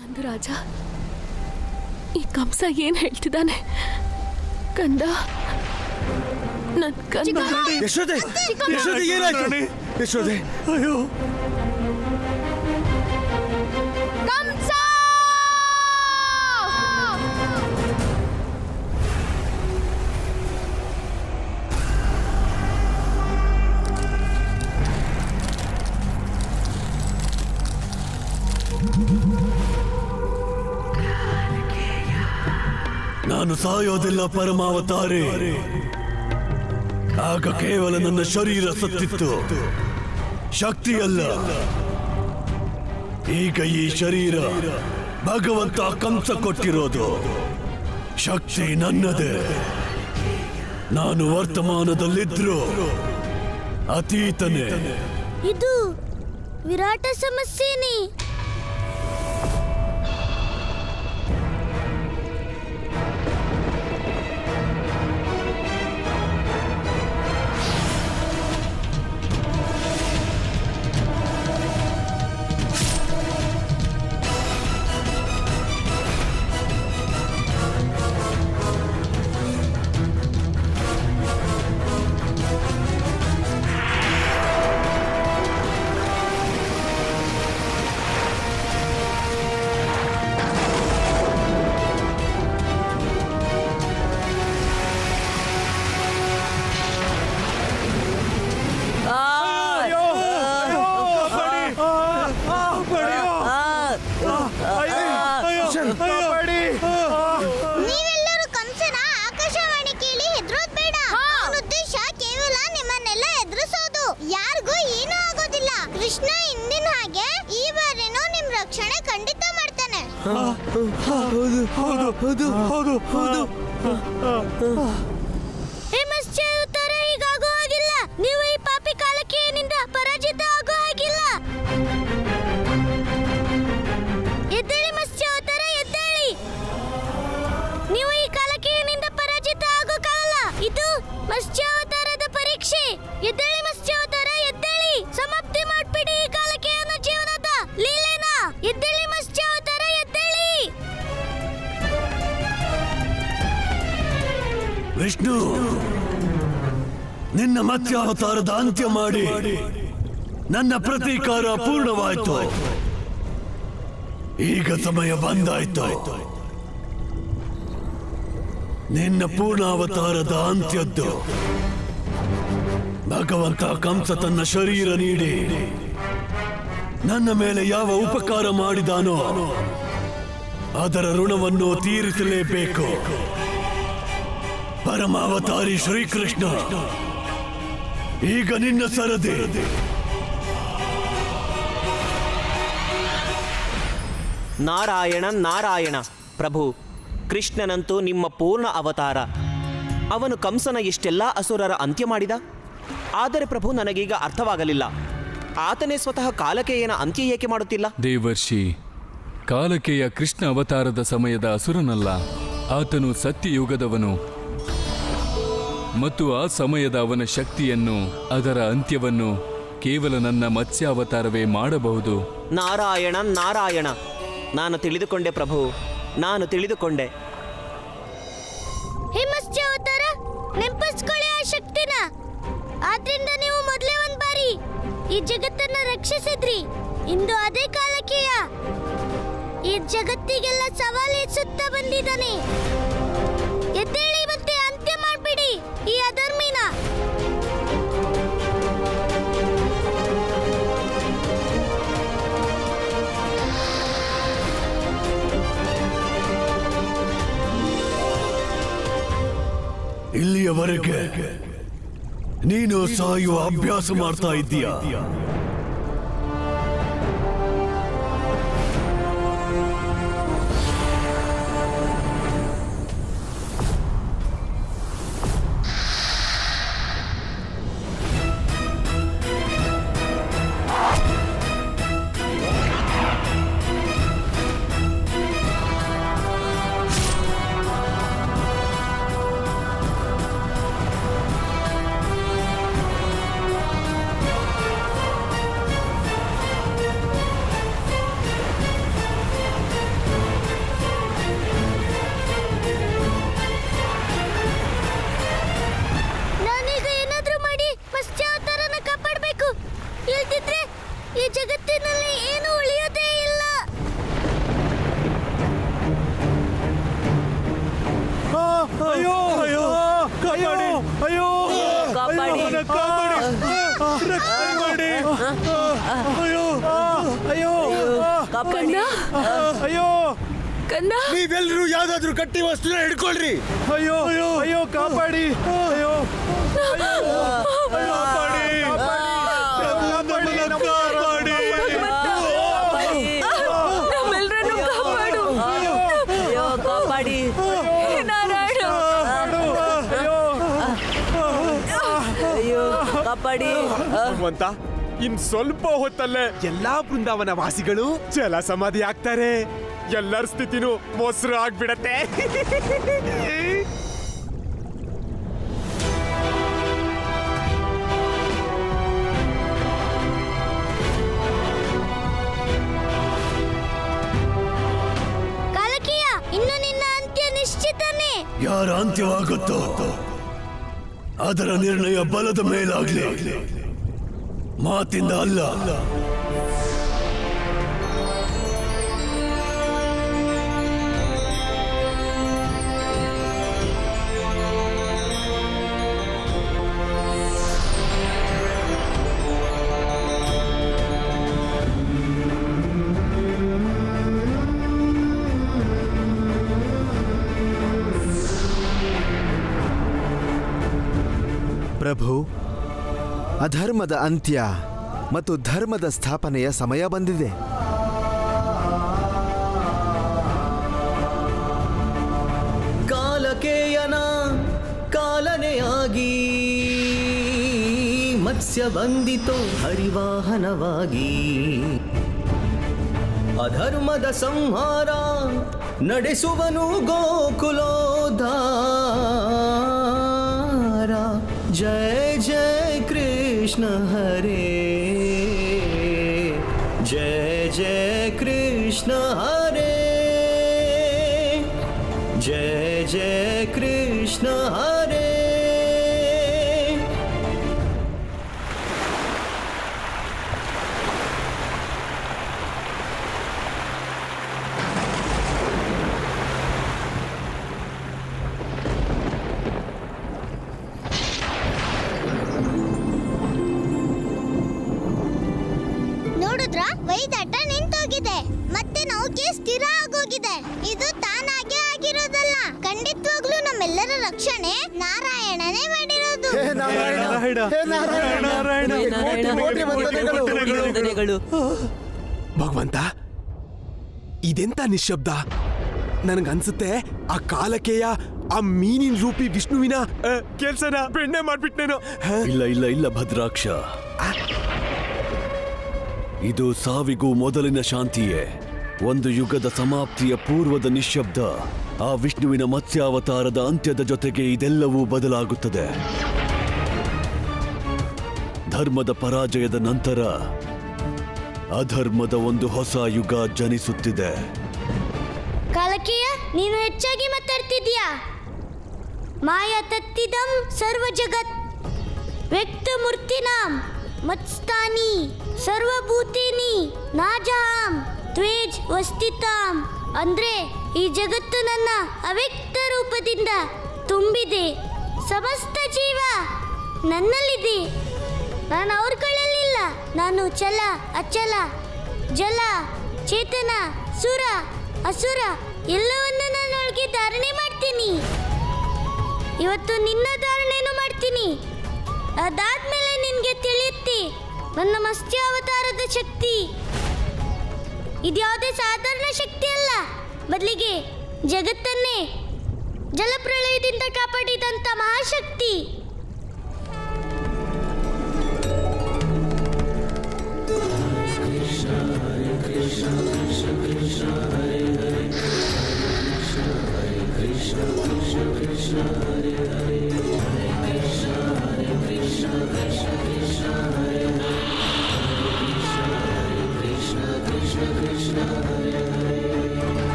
ನಂದರಾಜ, ಈ ಕಂಸ ಏನ್ ಹೇಳ್ತಿದ್ದಾನೆ? ಕಂದ, ನನ್ ಕಂದ. ಯಶೋದೆ, ಯಶೋದೆ ಏನಾಯ್ತು? ಯಶೋದೆ, ಅಯ್ಯೋ ಕಂಸ! ನಾನು ಸಾಯೋದಿಲ್ಲ ಪರಮಾವತಾರಿ. ಆಗ ಕೇವಲ ನನ್ನ ಶರೀರ ಸತ್ತಿತ್ತು, ಶಕ್ತಿಯಲ್ಲ. ಈಗ ಈ ಶರೀರ ಭಗವಂತ ಕಂಸ ಕೊಟ್ಟಿರೋದು. ಶಕ್ತಿ ನನ್ನದೇ. ನಾನು ವರ್ತಮಾನದಲ್ಲಿದ್ರು ಅತೀತನೇ. ಇದು ವಿರಾಟ ಸಮಸ್ಯೆನೇ. ನೀವೆಲ್ಲರೂ ಕಂಸನ ಆಕಾಶವಾಣಿ ಕೇಳಿ ಹೆದರೋದ್ ಬೇಡ. ಅವನ ಉದ್ದೇಶ ಕೇವಲ ನಿಮ್ಮನ್ನೆಲ್ಲ ಎದುರಿಸೋದು. ಯಾರಿಗೂ ಏನೂ ಆಗೋದಿಲ್ಲ. ಕೃಷ್ಣ ಹಿಂದಿನ ಹಾಗೆ ಈ ಬಾರಿನೂ ನಿಮ್ ರಕ್ಷಣೆ ಖಂಡಿತ ಮಾಡ್ತಾನೆ. ಮತ್ಸ್ಯಾವತಾರ ಹೀಗಾಗೋ ಆಗಿಲ್ಲ. ನೀವು ಈ ಪಾಪಿ ಕಾಲಕೇಯನಿಂದ ಪರಾಜಿತ ಆಗೋ ಆಗಿಲ್ಲ. ಎದ್ದೇಳಿ ಮತ್ಸ್ಯಾವತಾರ, ಎದ್ದೇಳಿ. ನೀವು ಈ ಕಾಲಕೇಯನಿಂದ ಪರಾಜಿತ ಆಗೋಕ್ಕಾಗಲ್ಲ. ಇದು ಮತ್ಸ್ಯಾವತಾರದ ಪರೀಕ್ಷೆ. ಎದ್ದೇಳಿ ಮತ್ಸ್ಯಾವತಾರ, ಎದ್ದೇಳಿ. ಸಮಾಪ್ತಿ ಮಾಡ್ಬಿಡಿ ಈ ಕಾಲಕೇಯನ ಜೀವನದ ಲೀಲೆನ. ಎದ್ದೇಳಿ ಮತ್ಸ್ಯಾವತಾರ, ಎದ್ದೇಳಿ. ವಿಷ್ಣು, ನಿನ್ನ ಮತ್ಸ್ಯಾವತಾರದ ಅಂತ್ಯ ಮಾಡಿ ನನ್ನ ಪ್ರತೀಕಾರ ಪೂರ್ಣವಾಯಿತು. ಈಗ ಸಮಯ ಬಂದಾಯ್ತು. ನಿನ್ನ ಪೂರ್ಣಾವತಾರದ ಅಂತ್ಯದ್ದು. ಭಗವಂತ ಕಂಸ ತನ್ನ ಶರೀರ ನೀಡಿ ನನ್ನ ಮೇಲೆ ಯಾವ ಉಪಕಾರ ಮಾಡಿದಾನೋ ಅದರ ಋಣವನ್ನು ತೀರಿಸಲೇಬೇಕು. ಪರಮಾವತಾರಿ ಶ್ರೀಕೃಷ್ಣ, ಈಗ ನಿನ್ನ ಸರದಿ. ನಾರಾಯಣ ನಾರಾಯಣ. ಪ್ರಭು, ಕೃಷ್ಣನಂತೂ ನಿಮ್ಮ ಪೂರ್ಣ ಅವತಾರ. ಅವನು ಕಂಸನ ಇಷ್ಟೆಲ್ಲ ಅಸುರರ ಅಂತ್ಯ ಮಾಡಿದ. ಆದರೆ ಪ್ರಭು, ನನಗೀಗ ಅರ್ಥವಾಗಲಿಲ್ಲ. ಆತನೇ ಸ್ವತಃ ಕಾಲಕೇಯನ ಅಂತ್ಯ ಏಕೆ ಮಾಡುತ್ತಿಲ್ಲ? ದೇವರ್ಷಿ, ಕಾಲಕೇಯ ಕೃಷ್ಣ ಅವತಾರದ ಸಮಯದ ಅಸುರನಲ್ಲ. ಆತನು ಸತ್ಯಯುಗದವನು ಮತ್ತು ಆ ಸಮಯದ ಅವನ ಶಕ್ತಿಯನ್ನು, ಅದರ ಅಂತ್ಯವನ್ನು ಕೇವಲ ನನ್ನ ಮತ್ಸ್ಯಾವತಾರವೇ ಮಾಡಬಹುದು. ನಾರಾಯಣ ನಾರಾಯಣ. ನಾನು ತಿಳಿದುಕೊಂಡೆ ಪ್ರಭು, ನಾನು ತಿಳಿದುಕೊಂಡೆ. ಹೇ ಮತ್ಸ್ಯಾವತಾರ, ನೆನಪಿಸ್ಕೊಳ್ಳಿ ಆ ಶಕ್ತಿನ. ಆದ್ರಿಂದ ನೀವು ಮೊದಲೇ ಒಂದ್ ಬಾರಿ ಈ ಜಗತ್ತನ್ನ ರಕ್ಷಿಸಿದ್ರಿ. ಇಂದು ಅದೇ ಕಾಲಕೇಯ ಈ ಜಗತ್ತಿಗೆಲ್ಲ ಸವಾಲಿಸುತ್ತಾ ಬಂದಿದ್ದಾನೆ. ಎದ್ದೇಳಿ ಮತ್ತೆ ಅಂತ್ಯ ಮಾಡ್ಬಿಡಿ ಈ ಅಧರ್ಮಿನ. ಇಲ್ಲಿಯವರೆಗೆ ನೀನು ಸಾಯುವ ಅಭ್ಯಾಸ ಮಾಡ್ತಾ ಇದ್ದೀಯಾ? ಅಯ್ಯೋ ಕಂದ ನೀವೆಲ್ಲರೂ ಯಾವ್ದಾದ್ರು ಗಟ್ಟಿ ವಸ್ತುನ ಹಿಡ್ಕೊಳ್ರಿ. ಅಯ್ಯೋ ಅಯ್ಯೋ ಅಯ್ಯೋ ಕಾಪಾಡಿ. ಅಯ್ಯೋ ನಮ್ಮೆಲ್ಲರನ್ನು ಕಾಪಾಡು. ಕಾಪಾಡಿ ನಾರಾಯಣ. ಅಯ್ಯೋ ಕಾಪಾಡಿ. ಭಗವಂತ, ಇನ್ ಸ್ವಲ್ಪ ಹೊತ್ತಲ್ಲೇ ಎಲ್ಲಾ ಬೃಂದಾವನ ವಾಸಿಗಳು ಜಲ ಸಮಾಧಿ ಆಗ್ತಾರೆ. ಎಲ್ಲರ ಸ್ಥಿತಿನೂ ಮೊಸರು ಆಗ್ಬಿಡತ್ತೆ. ಕಾಲಕೀಯ, ಇನ್ನು ನಿನ್ನ ಅಂತ್ಯ ನಿಶ್ಚಿತನೇ. ಯಾರ ಅಂತ್ಯವಾಗುತ್ತೋ ಅದರ ನಿರ್ಣಯ ಬಲದ ಮೇಲಾಗ್ಲಿ, ಮಾತಿಂದ ಅಲ್ಲ. ಪ್ರಭು, ಅಧರ್ಮದ ಅಂತ್ಯ ಮತ್ತು ಧರ್ಮದ ಸ್ಥಾಪನೆಯ ಸಮಯ ಬಂದಿದೆ. ಕಾಲಕೇಯನ ಕಾಲನೆಯಾಗಿ ಮತ್ಸ್ಯ ಬಂದಿತೋ ಹರಿವಾಹನವಾಗಿ. ಅಧರ್ಮದ ಸಂಹಾರ ನಡೆಸುವನು ಗೋಕುಲೋದ್ಧಾರ. ಜಯ ಜಯ ಕೃಷ್ಣ ಹರೇ, ಜಯ ಜಯ ಕೃಷ್ಣ ಹರೇ, ಜಯ ಜಯ ಕೃಷ್ಣ ಹರೇ. ನೋಡಿದ್ರ, ವೈದಾಟ ನಿಂತೋಗಿದೆ, ಮತ್ತೆ ನೌಕೆ ಸ್ಥಿರ ಆಗೋಗಿದೆ. ಇದು ತಾನಾಗೆ ಆಗಿರೋದಲ್ಲ, ಖಂಡಿತವಾಗ್ಲೂ ನಮ್ಮೆಲ್ಲರ ರಕ್ಷಣೆ ನಾರಾಯಣನೇ ಮಾಡಿರೋದು. ಭಗವಂತ, ಇದೆಂತ ನಿಶ್ಶಬ್ದ? ನನಗನ್ಸುತ್ತೆ ಆ ಕಾಲಕೇಯ ಆ ಮೀನಿನ ರೂಪಿ ವಿಷ್ಣುವಿನ ಕೆಲ್ಸನ ಬೆಣ್ಣೆ ಮಾಡ್ಬಿಟ್ನೇನೋ. ಇಲ್ಲ ಇಲ್ಲ ಇಲ್ಲ ಭದ್ರಾಕ್ಷ, ಇದು ಸಾವಿಗೂ ಮೊದಲಿನ ಶಾಂತಿಯೇ. ಒಂದು ಯುಗದ ಸಮಾಪ್ತಿಯ ಪೂರ್ವದ ನಿಶ್ಶಬ್ದ. ಆ ವಿಷ್ಣುವಿನ ಮತ್ಸ್ಯಾವತಾರದ ಅಂತ್ಯದ ಜೊತೆಗೆ ಇದೆಲ್ಲವೂ ಬದಲಾಗುತ್ತದೆ. ಧರ್ಮದ ಪರಾಜಯದ ನಂತರ ಅಧರ್ಮದ ಒಂದು ಹೊಸ ಯುಗ ಜನಿಸುತ್ತಿದೆ. ಕಾಲಕೀಯ, ನೀನು ಹೆಚ್ಚಾಗಿ ಮಾತಾಡ್ತಿದ್ಯಾ. ಮಾಯಾ ತತ್ತಿದಂ ಸರ್ವ ಜಗತ್ ವ್ಯಕ್ತ ಮೂರ್ತಿನಾಂ ಮತ್ಸ್ಥಾನಿ ಸರ್ವಭೂತೇನಿ ನಾಜಾಂ ತ್ವೇಜ್ ವಸ್ತಿತಾಂ. ಅಂದ್ರೆ ಈ ಜಗತ್ತು ನನ್ನ ಅವ್ಯಕ್ತ ರೂಪದಿಂದ ತುಂಬಿದೆ. ಸಮಸ್ತ ಜೀವ ನನ್ನಲ್ಲಿದೆ. ನಾನು ಅವ್ರ ಕೈಯಲ್ಲಿಲ್ಲ. ನಾನು ಚಲ ಅಚಲ, ಜಲ ಚೇತನ, ಸುರ ಅಸುರ ಎಲ್ಲವನ್ನ ನಾನೊಳಗೆ ಧಾರಣೆ ಮಾಡ್ತೀನಿ. ಇವತ್ತು ನಿನ್ನ ಧಾರಣೆನೂ ಮಾಡ್ತೀನಿ. ಅದಾದ್ಮೇಲೆ ನಿನ್ಗೆ ತಿಳಿಯುತ್ತೆ ನನ್ನ ಮತ್ಸ್ಯಾವತಾರದ ಶಕ್ತಿ. ಇದ್ಯಾವುದೇ ಸಾಧಾರಣ ಶಕ್ತಿ ಅಲ್ಲ, ಬದಲಿಗೆ ಜಗತ್ತನ್ನೇ ಜಲಪ್ರಳಯದಿಂದ ಕಾಪಾಡಿದಂಥ ಮಹಾಶಕ್ತಿ.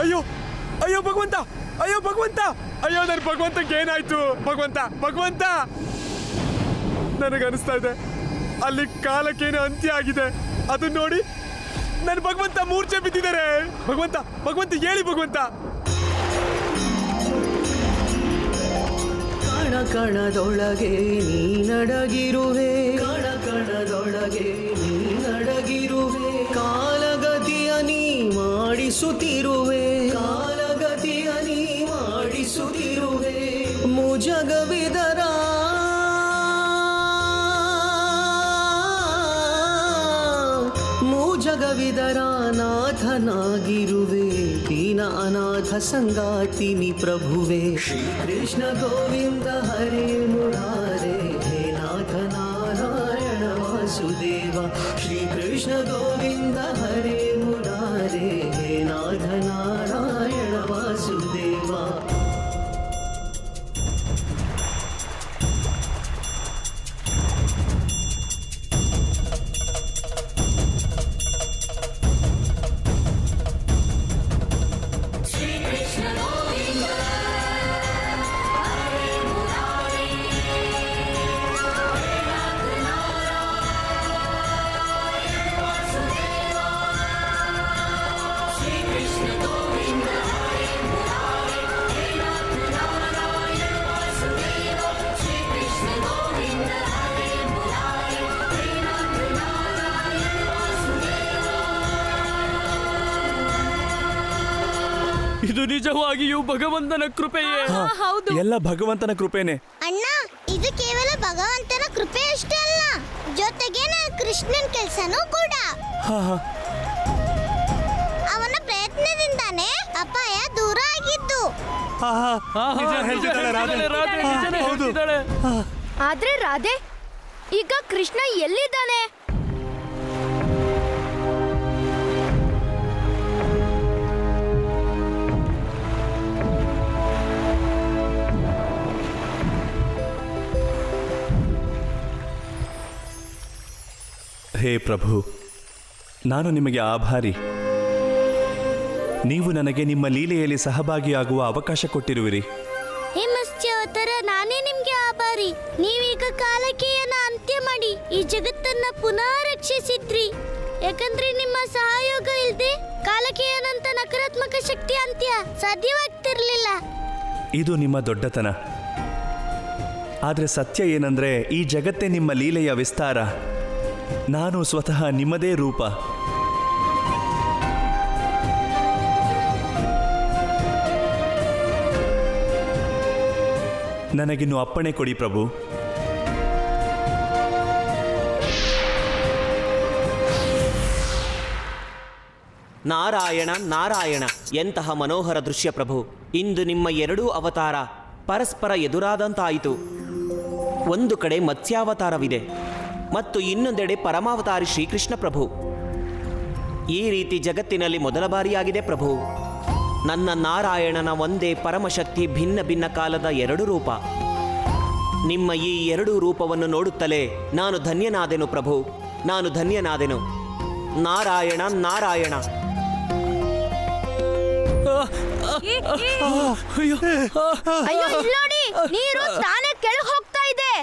ಅಯ್ಯೋ ಅಯ್ಯೋ ಭಗವಂತ, ಅಯ್ಯೋ ಭಗವಂತ, ಅಯ್ಯೋ ನನ್ನ ಭಗವಂತಕ್ಕೆ ಏನಾಯ್ತು? ಭಗವಂತ ಭಗವಂತ, ನನಗನ್ನಿಸ್ತಾ ಇದೆ ಅಲ್ಲಿ ಕಾಲಕ್ಕೇನು ಅಂತ್ಯ ಆಗಿದೆ. ಅದು ನೋಡಿ ನನ್ನ ಭಗವಂತ ಮೂರ್ಛೆ ಬಿದ್ದಿದ್ದಾರೆ. ಭಗವಂತ ಭಗವಂತ ಹೇಳಿ ಭಗವಂತ. ಕಣ ಕಣದೊಳಗೆ ನೀನಡಗಿರುವೆ, ಕಣ ಕಣದೊಳಗೆ ನೀನಡಗಿರುವೆ. ಜಗವಿದರ ನಾಥನಾಗಿರುವೆ ದೀನ ಅನಾಥ ಸಂಗಾತಿನಿ ಪ್ರಭುವೆ ಶ್ರೀ ಕೃಷ್ಣ ಗೋವಿಂದ ಹರೇ ಮುರಾರೇ ಹೇ ನಾಥ ನಾರಾಯಣ ವಾಸುದೇವ ಶ್ರೀ ಕೃಷ್ಣ ಗೋವಿಂದ ಹರೇ ಮುರಾರೇ ಹೇ ನಾಥ ನಾರಾಯಣ ವಾಸುದೇವ. ಇದು ನಿಜವಾಗಿಯೂ ಭಗವಂತನ ಕೃಪೆಯೇ? ಹೌದು, ಎಲ್ಲ ಭಗವಂತನ ಕೃಪೆನೇ. ಅಣ್ಣ, ಇದು ಕೇವಲ ಭಗವಂತನ ಕೃಪೆ ಅಷ್ಟೇ ಅಲ್ಲ, ಜೊತೆಗೆ ನಾನು ಕೃಷ್ಣನ್ ಕೆಲಸನೂ ಕೂಡ. ಅವನ ಪ್ರಯತ್ನದಿಂದಾನೇ ಅಪಾಯ ದೂರ ಆಗಿದ್ದು. ಆದ್ರೆ ರಾಧೆ, ಈಗ ಕೃಷ್ಣ ಎಲ್ಲಿದ್ದಾನೆ? ಹೇ ಪ್ರಭು, ನಾನು ನಿಮಗೆ ಆಭಾರಿ. ನೀವು ನನಗೆ ನಿಮ್ಮ ಲೀಲೆಯಲ್ಲಿ ಸಹಭಾಗಿಯಾಗುವ ಅವಕಾಶ ಕೊಟ್ಟಿರುವಿರಿ. ಹೇ ಮತ್ಸ್ಯಾವತಾರ, ನಾನೇ ನಿಮ್ಗೆ ಆಭಾರಿ. ನೀವೀಗ ಕಾಲಕೇಯನ ಅಂತ್ಯ ಮಾಡಿ ಈ ಜಗತ್ತನ್ನ ಪುನಃ ರಕ್ಷಿಸಿದ್ರಿ. ಯಾಕಂದ್ರೆ ನಿಮ್ಮ ಸಹಯೋಗ ಇಲ್ದೆ ಕಾಲಕೇಯನಂತ ನಕಾರಾತ್ಮಕ ಶಕ್ತಿ ಅಂತ್ಯ ಸಾಧ್ಯವಾಗ್ತಿರ್ಲಿಲ್ಲ. ಇದು ನಿಮ್ಮ ದೊಡ್ಡತನ. ಆದರೆ ಸತ್ಯ ಏನಂದ್ರೆ, ಈ ಜಗತ್ತೇ ನಿಮ್ಮ ಲೀಲೆಯ ವಿಸ್ತಾರ. ನಾನು ಸ್ವತಃ ನಿಮ್ಮದೇ ರೂಪ. ನನಗಿನ್ನು ಅಪ್ಪಣೆ ಕೊಡಿ ಪ್ರಭು. ನಾರಾಯಣ ನಾರಾಯಣ, ಎಂತಹ ಮನೋಹರ ದೃಶ್ಯ ಪ್ರಭು. ಇಂದು ನಿಮ್ಮ ಎರಡೂ ಅವತಾರ ಪರಸ್ಪರ ಎದುರಾದಂತಾಯಿತು. ಒಂದು ಕಡೆ ಮತ್ಸ್ಯಾವತಾರವಿದೆ ಮತ್ತು ಇನ್ನೊಂದೆಡೆ ಪರಮಾವತಾರಿ ಶ್ರೀಕೃಷ್ಣ ಪ್ರಭು. ಈ ರೀತಿ ಜಗತ್ತಿನಲ್ಲಿ ಮೊದಲ ಬಾರಿಯಾಗಿದೆ ಪ್ರಭು. ನನ್ನ ನಾರಾಯಣನ ಒಂದೇ ಪರಮಶಕ್ತಿ ಭಿನ್ನ ಭಿನ್ನ ಕಾಲದ ಎರಡು ರೂಪ. ನಿಮ್ಮ ಈ ಎರಡೂ ರೂಪವನ್ನು ನೋಡುತ್ತಲೇ ನಾನು ಧನ್ಯನಾದೆನು ಪ್ರಭು, ನಾನು ಧನ್ಯನಾದೆನು. ನಾರಾಯಣ ನಾರಾಯಣ. ಅಯ್ಯೋ, ನೋಡಿ, ನೀರು ತಾನೇ ಕೆಳಗೆ ಹೋಗ್ತಾ ಇದೆ.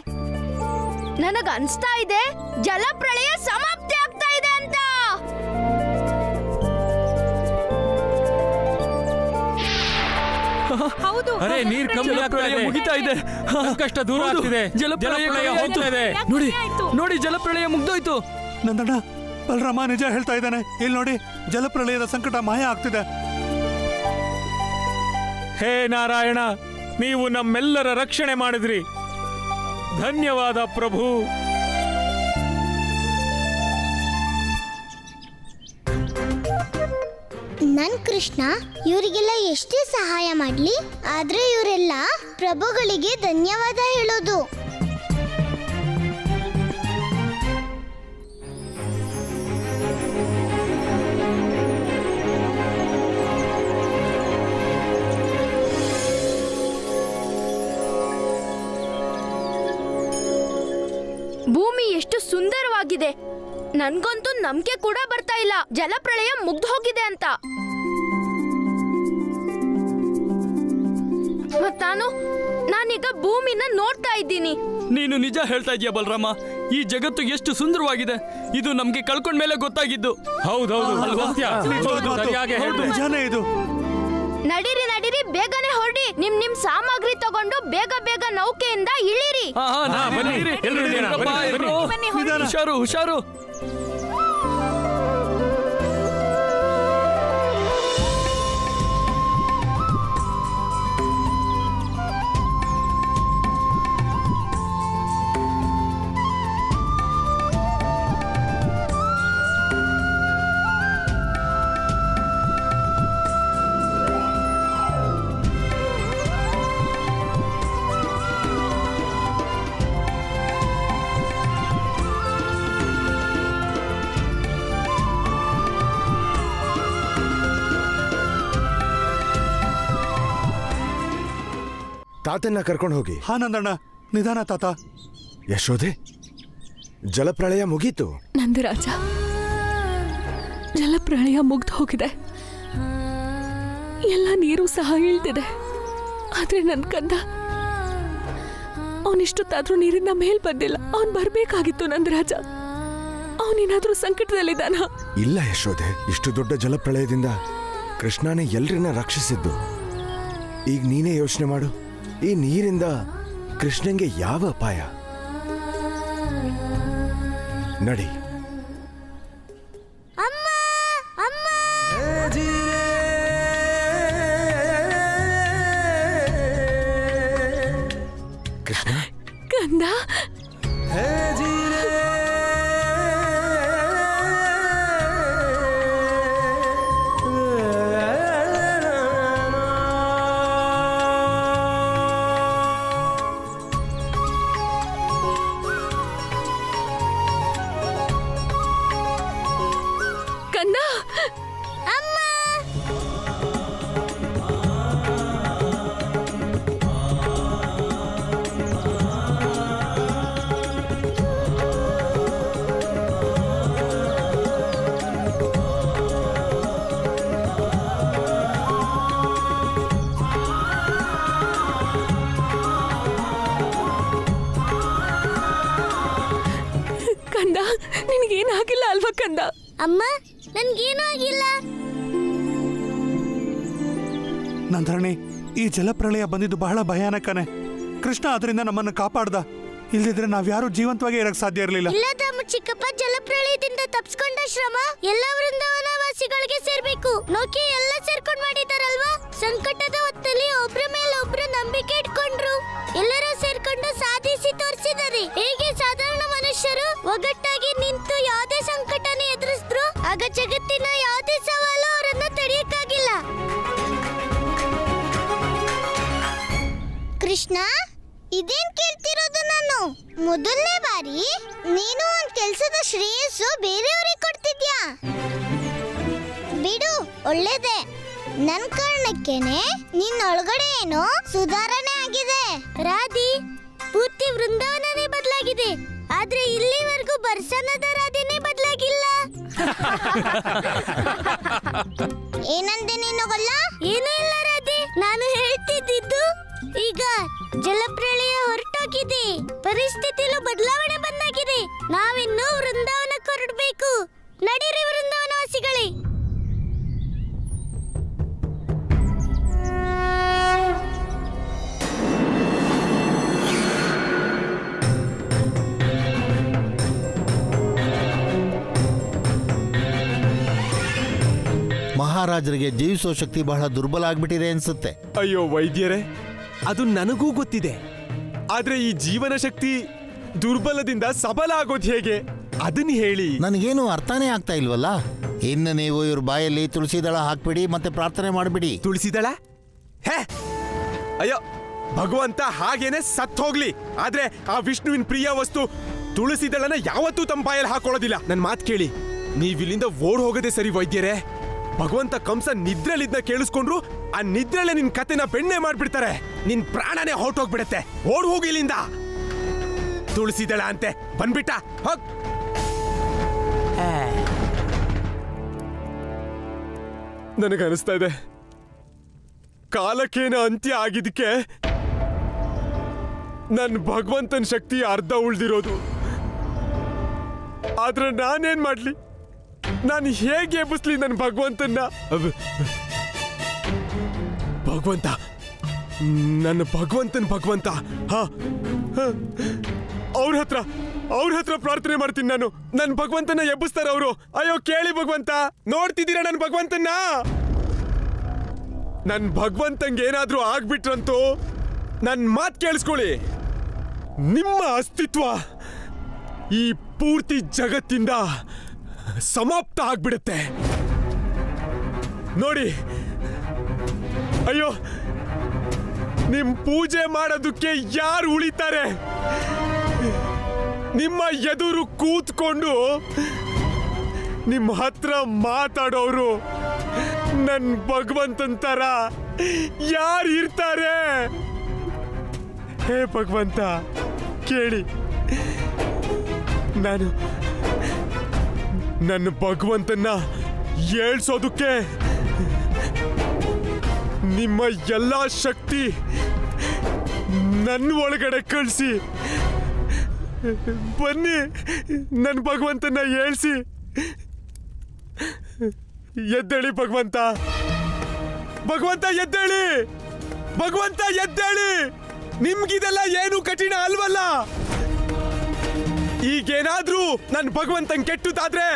ನನಗ ಅನ್ಸ್ತಾ ಇದೆ ಜಲಪ್ರಳಯ ಸಮಾಪ್ತಿ ಆಗ್ತಾ ಇದೆ ಅಂತ. ಹೌದು, ಅರೆ ನೀರ್ ಕಮ್ಮಿ ಆಗ್ತಾ ಇದೆ, ಮುಗಿತಾ ಇದೆ, ಕಷ್ಟ ದೂರ ಆಗ್ತಿದೆ, ಜಲಪ್ರಳಯ ಹೋಗ್ತಾ ಇದೆ. ನೋಡಿ ನೋಡಿ, ಜಲಪ್ರಳಯ ಮುಗ್ದೋಯ್ತು. ನಂದಣ್ಣ, ಬಲರಾಮ ನಿಜ ಹೇಳ್ತಾ ಇದ್ದಾನೆ. ಇಲ್ಲಿ ನೋಡಿ, ಜಲಪ್ರಳಯದ ಸಂಕಟ ಮಾಯ ಆಗ್ತಿದೆ. ಹೇ ನಾರಾಯಣ, ನೀವು ನಮ್ಮೆಲ್ಲರ ರಕ್ಷಣೆ ಮಾಡಿದ್ರಿ. ಧನ್ಯವಾದ ಪ್ರಭು. ನನ್ ಕೃಷ್ಣ ಇವರಿಗೆಲ್ಲ ಎಷ್ಟೇ ಸಹಾಯ ಮಾಡ್ಲಿ, ಆದ್ರೆ ಇವರೆಲ್ಲ ಪ್ರಭುಗಳಿಗೆ ಧನ್ಯವಾದ ಹೇಳೋದು. ಭೂಮಿ ಎಷ್ಟು ಸುಂದರವಾಗಿದೆ. ನನ್ಗಂತೂ ನಂಬಿಕೆ ಕೂಡ ಬರ್ತಾ ಇಲ್ಲ ಜಲಪ್ರಳಯ ಮುಗ್ದು ಹೋಗಿದೆ ಅಂತ. ನಾನೀಗ ಭೂಮಿನ ನೋಡ್ತಾ ಇದ್ದೀನಿ. ನೀನು ನಿಜ ಹೇಳ್ತಾ ಇದೀಯ ಬಲರಾಮ. ಈ ಜಗತ್ತು ಎಷ್ಟು ಸುಂದರವಾಗಿದೆ, ಇದು ನಮ್ಗೆ ಕಳ್ಕೊಂಡ ಮೇಲೆ ಗೊತ್ತಾಗಿದ್ದು. ಹೌದೌದು, ನಿಜಾನೇ ಇದು. ನಡೀರಿ ನಡೀರಿ, ಬೇಗನೆ ಹೊರಡಿ. ನಿಮ್ ಸಾಮಗ್ರಿ ತಗೊಂಡು ಬೇಗ ಬೇಗ ನೌಕೆಯಿಂದ ಇಳಿರಿ. ಹುಷಾರು ಹುಷಾರು. ತಾತನ್ನ ಕರ್ಕೊಂಡು ಹೋಗಿ. ಹಾ ನಂದಣ್ಣ, ನಿಧಾನ ತಾತ. ಯಶೋದೆ, ಜಲಪ್ರಳಯ ಮುಗೀತು. ನಂದರಾಜ, ಜಲಪ್ರಳಯ ಮುಗ್ದು ಹೋಗಿದೆ, ಎಲ್ಲ ನೀರು ಸಹ ಇಳ್ದಿದೆ. ಆದ್ರೆ ನನ್ ಕಂದ ಅವನಿಷ್ಟೊತ್ತಾದ್ರೂ ನೀರಿನ ಮೇಲ್ ಬಂದಿಲ್ಲ. ಅವನ್ ಬರ್ಬೇಕಾಗಿತ್ತು ನಂದರಾಜ. ಅವನೇನಾದ್ರೂ ಸಂಕಟದಲ್ಲಿದ್ದಾನ? ಇಲ್ಲ ಯಶೋದೆ, ಇಷ್ಟು ದೊಡ್ಡ ಜಲಪ್ರಳಯದಿಂದ ಕೃಷ್ಣನೇ ಎಲ್ರನ್ನ ರಕ್ಷಿಸಿದ್ದು. ಈಗ ನೀನೇ ಯೋಚನೆ ಮಾಡು, ಈ ನೀರಿಂದ ಕೃಷ್ಣಂಗೆ ಯಾವ ಅಪಾಯ? ನಡಿ. ಕೃಷ್ಣ ಕಂದ, ನಿನಗೇನಾಗಿಲ್ಲ ಅಲ್ವಾ ಕಂದ? ಅಮ್ಮ, ನನ್ಗೇನೂ ಆಗಿಲ್ಲ. ನಂದರಣಿ, ಈ ಜಲಪ್ರಳಯ ಬಂದಿದ್ದು ಬಹಳ ಭಯಾನಕನೇ. ಕೃಷ್ಣ ಅದರಿಂದ ನಮ್ಮನ್ನು ಕಾಪಾಡ್ದ. ಇಲ್ದಿದ್ರೆ ನಾವ್ಯಾರು ಜೀವಂತವಾಗಿ ಇರಕ್ ಸಾಧ್ಯ ಇರಲಿಲ್ಲ. ಇಲ್ಲ ತಮ್ಮ ಚಿಕ್ಕಪ್ಪ, ಜಲಪ್ರಳಯದಿಂದ ತಪ್ಪಿಸ್ಕೊಂಡ ಶ್ರಮ ಎಲ್ಲ ವೃಂದಾವನ ವಾಸಿಗಳಿಗೆ ಸೇರ್ಬೇಕು. ನೋಕಿ ಎಲ್ಲ ಸೇರ್ಕೊಂಡ್ ಮಾಡಿದಾರಲ್ವಾ? ಸಂಕಟದ ಹೊತ್ತಲ್ಲಿ ಒಬ್ರ ಮೇಲೆ ಒಬ್ರು ನಂಬಿಕೆ ಇಟ್ಕೊಂಡ್ರು. ಎಲ್ಲರೂ ಸೇರ್ಕೊಂಡು ಸಾಧಿಸಿ ತೋರಿಸಿದ್ದಾರೆ. ಹೇಗೆ ಸಾಧಾರಣ ಮನುಷ್ಯರು ಒಗ್ಗಟ್ಟಾಗಿ ನಿಂತು ಯಾವುದೇ ಸಂಕಟನ ಎದುರಿಸಿದ್ರು, ಆಗ ಜಗತ್ತಿನ ಯಾವುದೇ ಸವಾಲು ಅವರನ್ನ ತಡೆಯಕ್ಕಾಗಿಲ್ಲ. ಕೃಷ್ಣ, ಇದೇನ್ ಕೇಳ್ತಿರೋದು ನಾನು? ಮೊದಲನೇ ಬಾರಿ ನೀನು ಒಂದ್ ಕೆಲ್ಸದ ಶ್ರೇಯಸ್ಸು ಬೇರೆಯವ್ರಿಗೆ ಕೊಡ್ತಿದ್ಯಾ? ಬಿಡು, ಒಳ್ಳೇದೆ. ನನ್ ಕಾರಣಕ್ಕೇನೆ ನಿನ್ನೊಳಗಡೆ ಏನೋ ಸುಧಾರಣೆ ಆಗಿದೆ. ರಾಧಿ, ಪೂರ್ತಿ ವೃಂದಾವನನೇ ಬದಲಾಗಿದೆ, ಆದ್ರೆ ಇಲ್ಲಿವರೆಗೂ ಬರ್ಸನದ ರಾಧಿನೇ ಬದಲಾಗಿಲ್ಲ. ಏನಂದೆ ನೀನೋಗಲ್ಲ? ಏನೂ ಇಲ್ಲ ರಾಧಿ, ನಾನು ಹೇಳ್ತಿದ್ದು ಈಗ ಜಲಪ್ರಳಯ ಹೊರಟೋಗಿದೆ, ಪರಿಸ್ಥಿತಿಲೂ ಬದಲಾವಣೆ ಬಂದಾಗಿದೆ. ನಾವಿನ್ನೂ ವೃಂದಾವನಕ್ಕೆ ಹೊರಡಬೇಕು. ನಡೀರಿ ವೃಂದಾವನವಾಸಿಗಳೇ. ಮಹಾರಾಜರಿಗೆ ಜೀವಿಸೋ ಶಕ್ತಿ ಬಹಳ ದುರ್ಬಲ ಆಗ್ಬಿಟ್ಟಿದೆ ಅನ್ಸುತ್ತೆ. ಅಯ್ಯೋ ವೈದ್ಯರೇ, ಅದು ನನಗೂ ಗೊತ್ತಿದೆ. ಆದ್ರೆ ಈ ಜೀವನ ಶಕ್ತಿ ದುರ್ಬಲದಿಂದ ಸಬಲ ಆಗೋದು ಹೇಗೆ ಅದನ್ನ ಹೇಳಿ. ನನಗೇನು ಅರ್ಥನೇ ಆಗ್ತಾ ಇಲ್ವಲ್ಲ. ಇನ್ನು ನೀವು ಇವ್ರ ಬಾಯಲ್ಲಿ ತುಳಸಿ ದಳ ಹಾಕ್ಬಿಡಿ ಮತ್ತೆ ಪ್ರಾರ್ಥನೆ ಮಾಡಿಬಿಡಿ. ತುಳಸಿ ದಳ? ಹೇ, ಅಯ್ಯೋ ಭಗವಂತ ಹಾಗೇನೆ ಸತ್ ಹೋಗ್ಲಿ. ಆದ್ರೆ ಆ ವಿಷ್ಣುವಿನ ಪ್ರಿಯ ವಸ್ತು ತುಳಸಿ ದಳನ ಯಾವತ್ತೂ ತಮ್ಮ ಬಾಯಲ್ಲಿ ಹಾಕೊಳ್ಳೋದಿಲ್ಲ. ನನ್ ಮಾತು ಕೇಳಿ, ನೀವಿಲ್ಲಿಂದ ಓಡ್ ಹೋಗದೆ ಸರಿ ವೈದ್ಯರೇ. ಭಗವಂತ ಕಂಸ ನಿದ್ರೆಲಿದ್ನ ಕೇಳಿಸ್ಕೊಂಡ್ರು ಆ ನಿದ್ರೆಲೆ ನಿನ್ ಕತೆನ ಬೆಣ್ಣೆ ಮಾಡ್ಬಿಡ್ತಾರೆ. ನಿನ್ ಪ್ರಾಣನೇ ಹೊರಟೋಗ್ಬಿಡತ್ತೆ. ಓಡ್ ಹೋಗಿ ಇಲ್ಲಿಂದ. ತುಳಸಿ ದಳ ಅಂತೆ ಬಂದ್ಬಿಟ್ಟ. ಹೋಗ್. ನನಗನಿಸ್ತಾ ಇದೆ ಕಾಲಕ್ಕೇನ ಅಂತ್ಯ ಆಗಿದ್ದಕ್ಕೆ ನನ್ ಭಗವಂತನ ಶಕ್ತಿ ಅರ್ಧ ಉಳ್ದಿರೋದು. ಆದ್ರೆ ನಾನೇನ್ ಮಾಡ್ಲಿ? ನಾನು ಹೇಗೆ ಎಬ್ಬಿಸ್ಲಿ ನನ್ನ ಭಗವಂತನ? ಭಗವಂತ, ನನ್ನ ಭಗವಂತ ಹಾ, ಅವ್ರ ಹತ್ರ ಪ್ರಾರ್ಥನೆ ಮಾಡ್ತೀನಿ ನಾನು. ನನ್ನ ಭಗವಂತನ ಎಬ್ಬಿಸ್ತಾರ ಅವರು. ಅಯ್ಯೋ ಕೇಳಿ ಭಗವಂತ, ನೋಡ್ತಿದ್ದೀರಾ ನನ್ನ ಭಗವಂತನ? ನನ್ನ ಭಗವಂತಂಗೆ ಏನಾದ್ರೂ ಆಗ್ಬಿಟ್ರಂತೂ ನನ್ನ ಮಾತು ಕೇಳಿಸ್ಕೊಳ್ಳಿ. ನಿಮ್ಮ ಅಸ್ತಿತ್ವ ಈ ಪೂರ್ತಿ ಜಗತ್ತಿಂದ ಸಮಾಪ್ತ ಆಗ್ಬಿಡುತ್ತೆ ನೋಡಿ. ಅಯ್ಯೋ, ನಿಮ್ ಪೂಜೆ ಮಾಡೋದಕ್ಕೆ ಯಾರು ಉಳಿತಾರೆ? ನಿಮ್ಮ ಎದುರು ಕೂತ್ಕೊಂಡು ನಿಮ್ಮ ಹತ್ರ ಮಾತಾಡೋರು ನನ್ ಭಗವಂತನ ತರ ಯಾರು ಇರ್ತಾರೆ? ಹೇ ಭಗವಂತ ಕೇಳಿ, ನಾನು ನನ್ನ ಭಗವಂತನ ಏಳ್ಸೋದಕ್ಕೆ ನಿಮ್ಮ ಎಲ್ಲ ಶಕ್ತಿ ನನ್ನ ಒಳಗಡೆ ಕಳಿಸಿ. ಬನ್ನಿ, ನನ್ನ ಭಗವಂತನ ಏಳ್ಸಿ. ಎದ್ದೇಳಿ ಭಗವಂತ, ಭಗವಂತ ಎದ್ದೇಳಿ, ಭಗವಂತ ಎದ್ದೇಳಿ. ನಿಮ್ಗಿದೆಲ್ಲ ಏನು ಕಠಿಣ ಅಲ್ವಲ್ಲ. ಈಗೇನಾದ್ರೂ ನನ್ನ ಭಗವಂತನ್ ಕೆಟ್ಟುದಾದ್ರೆ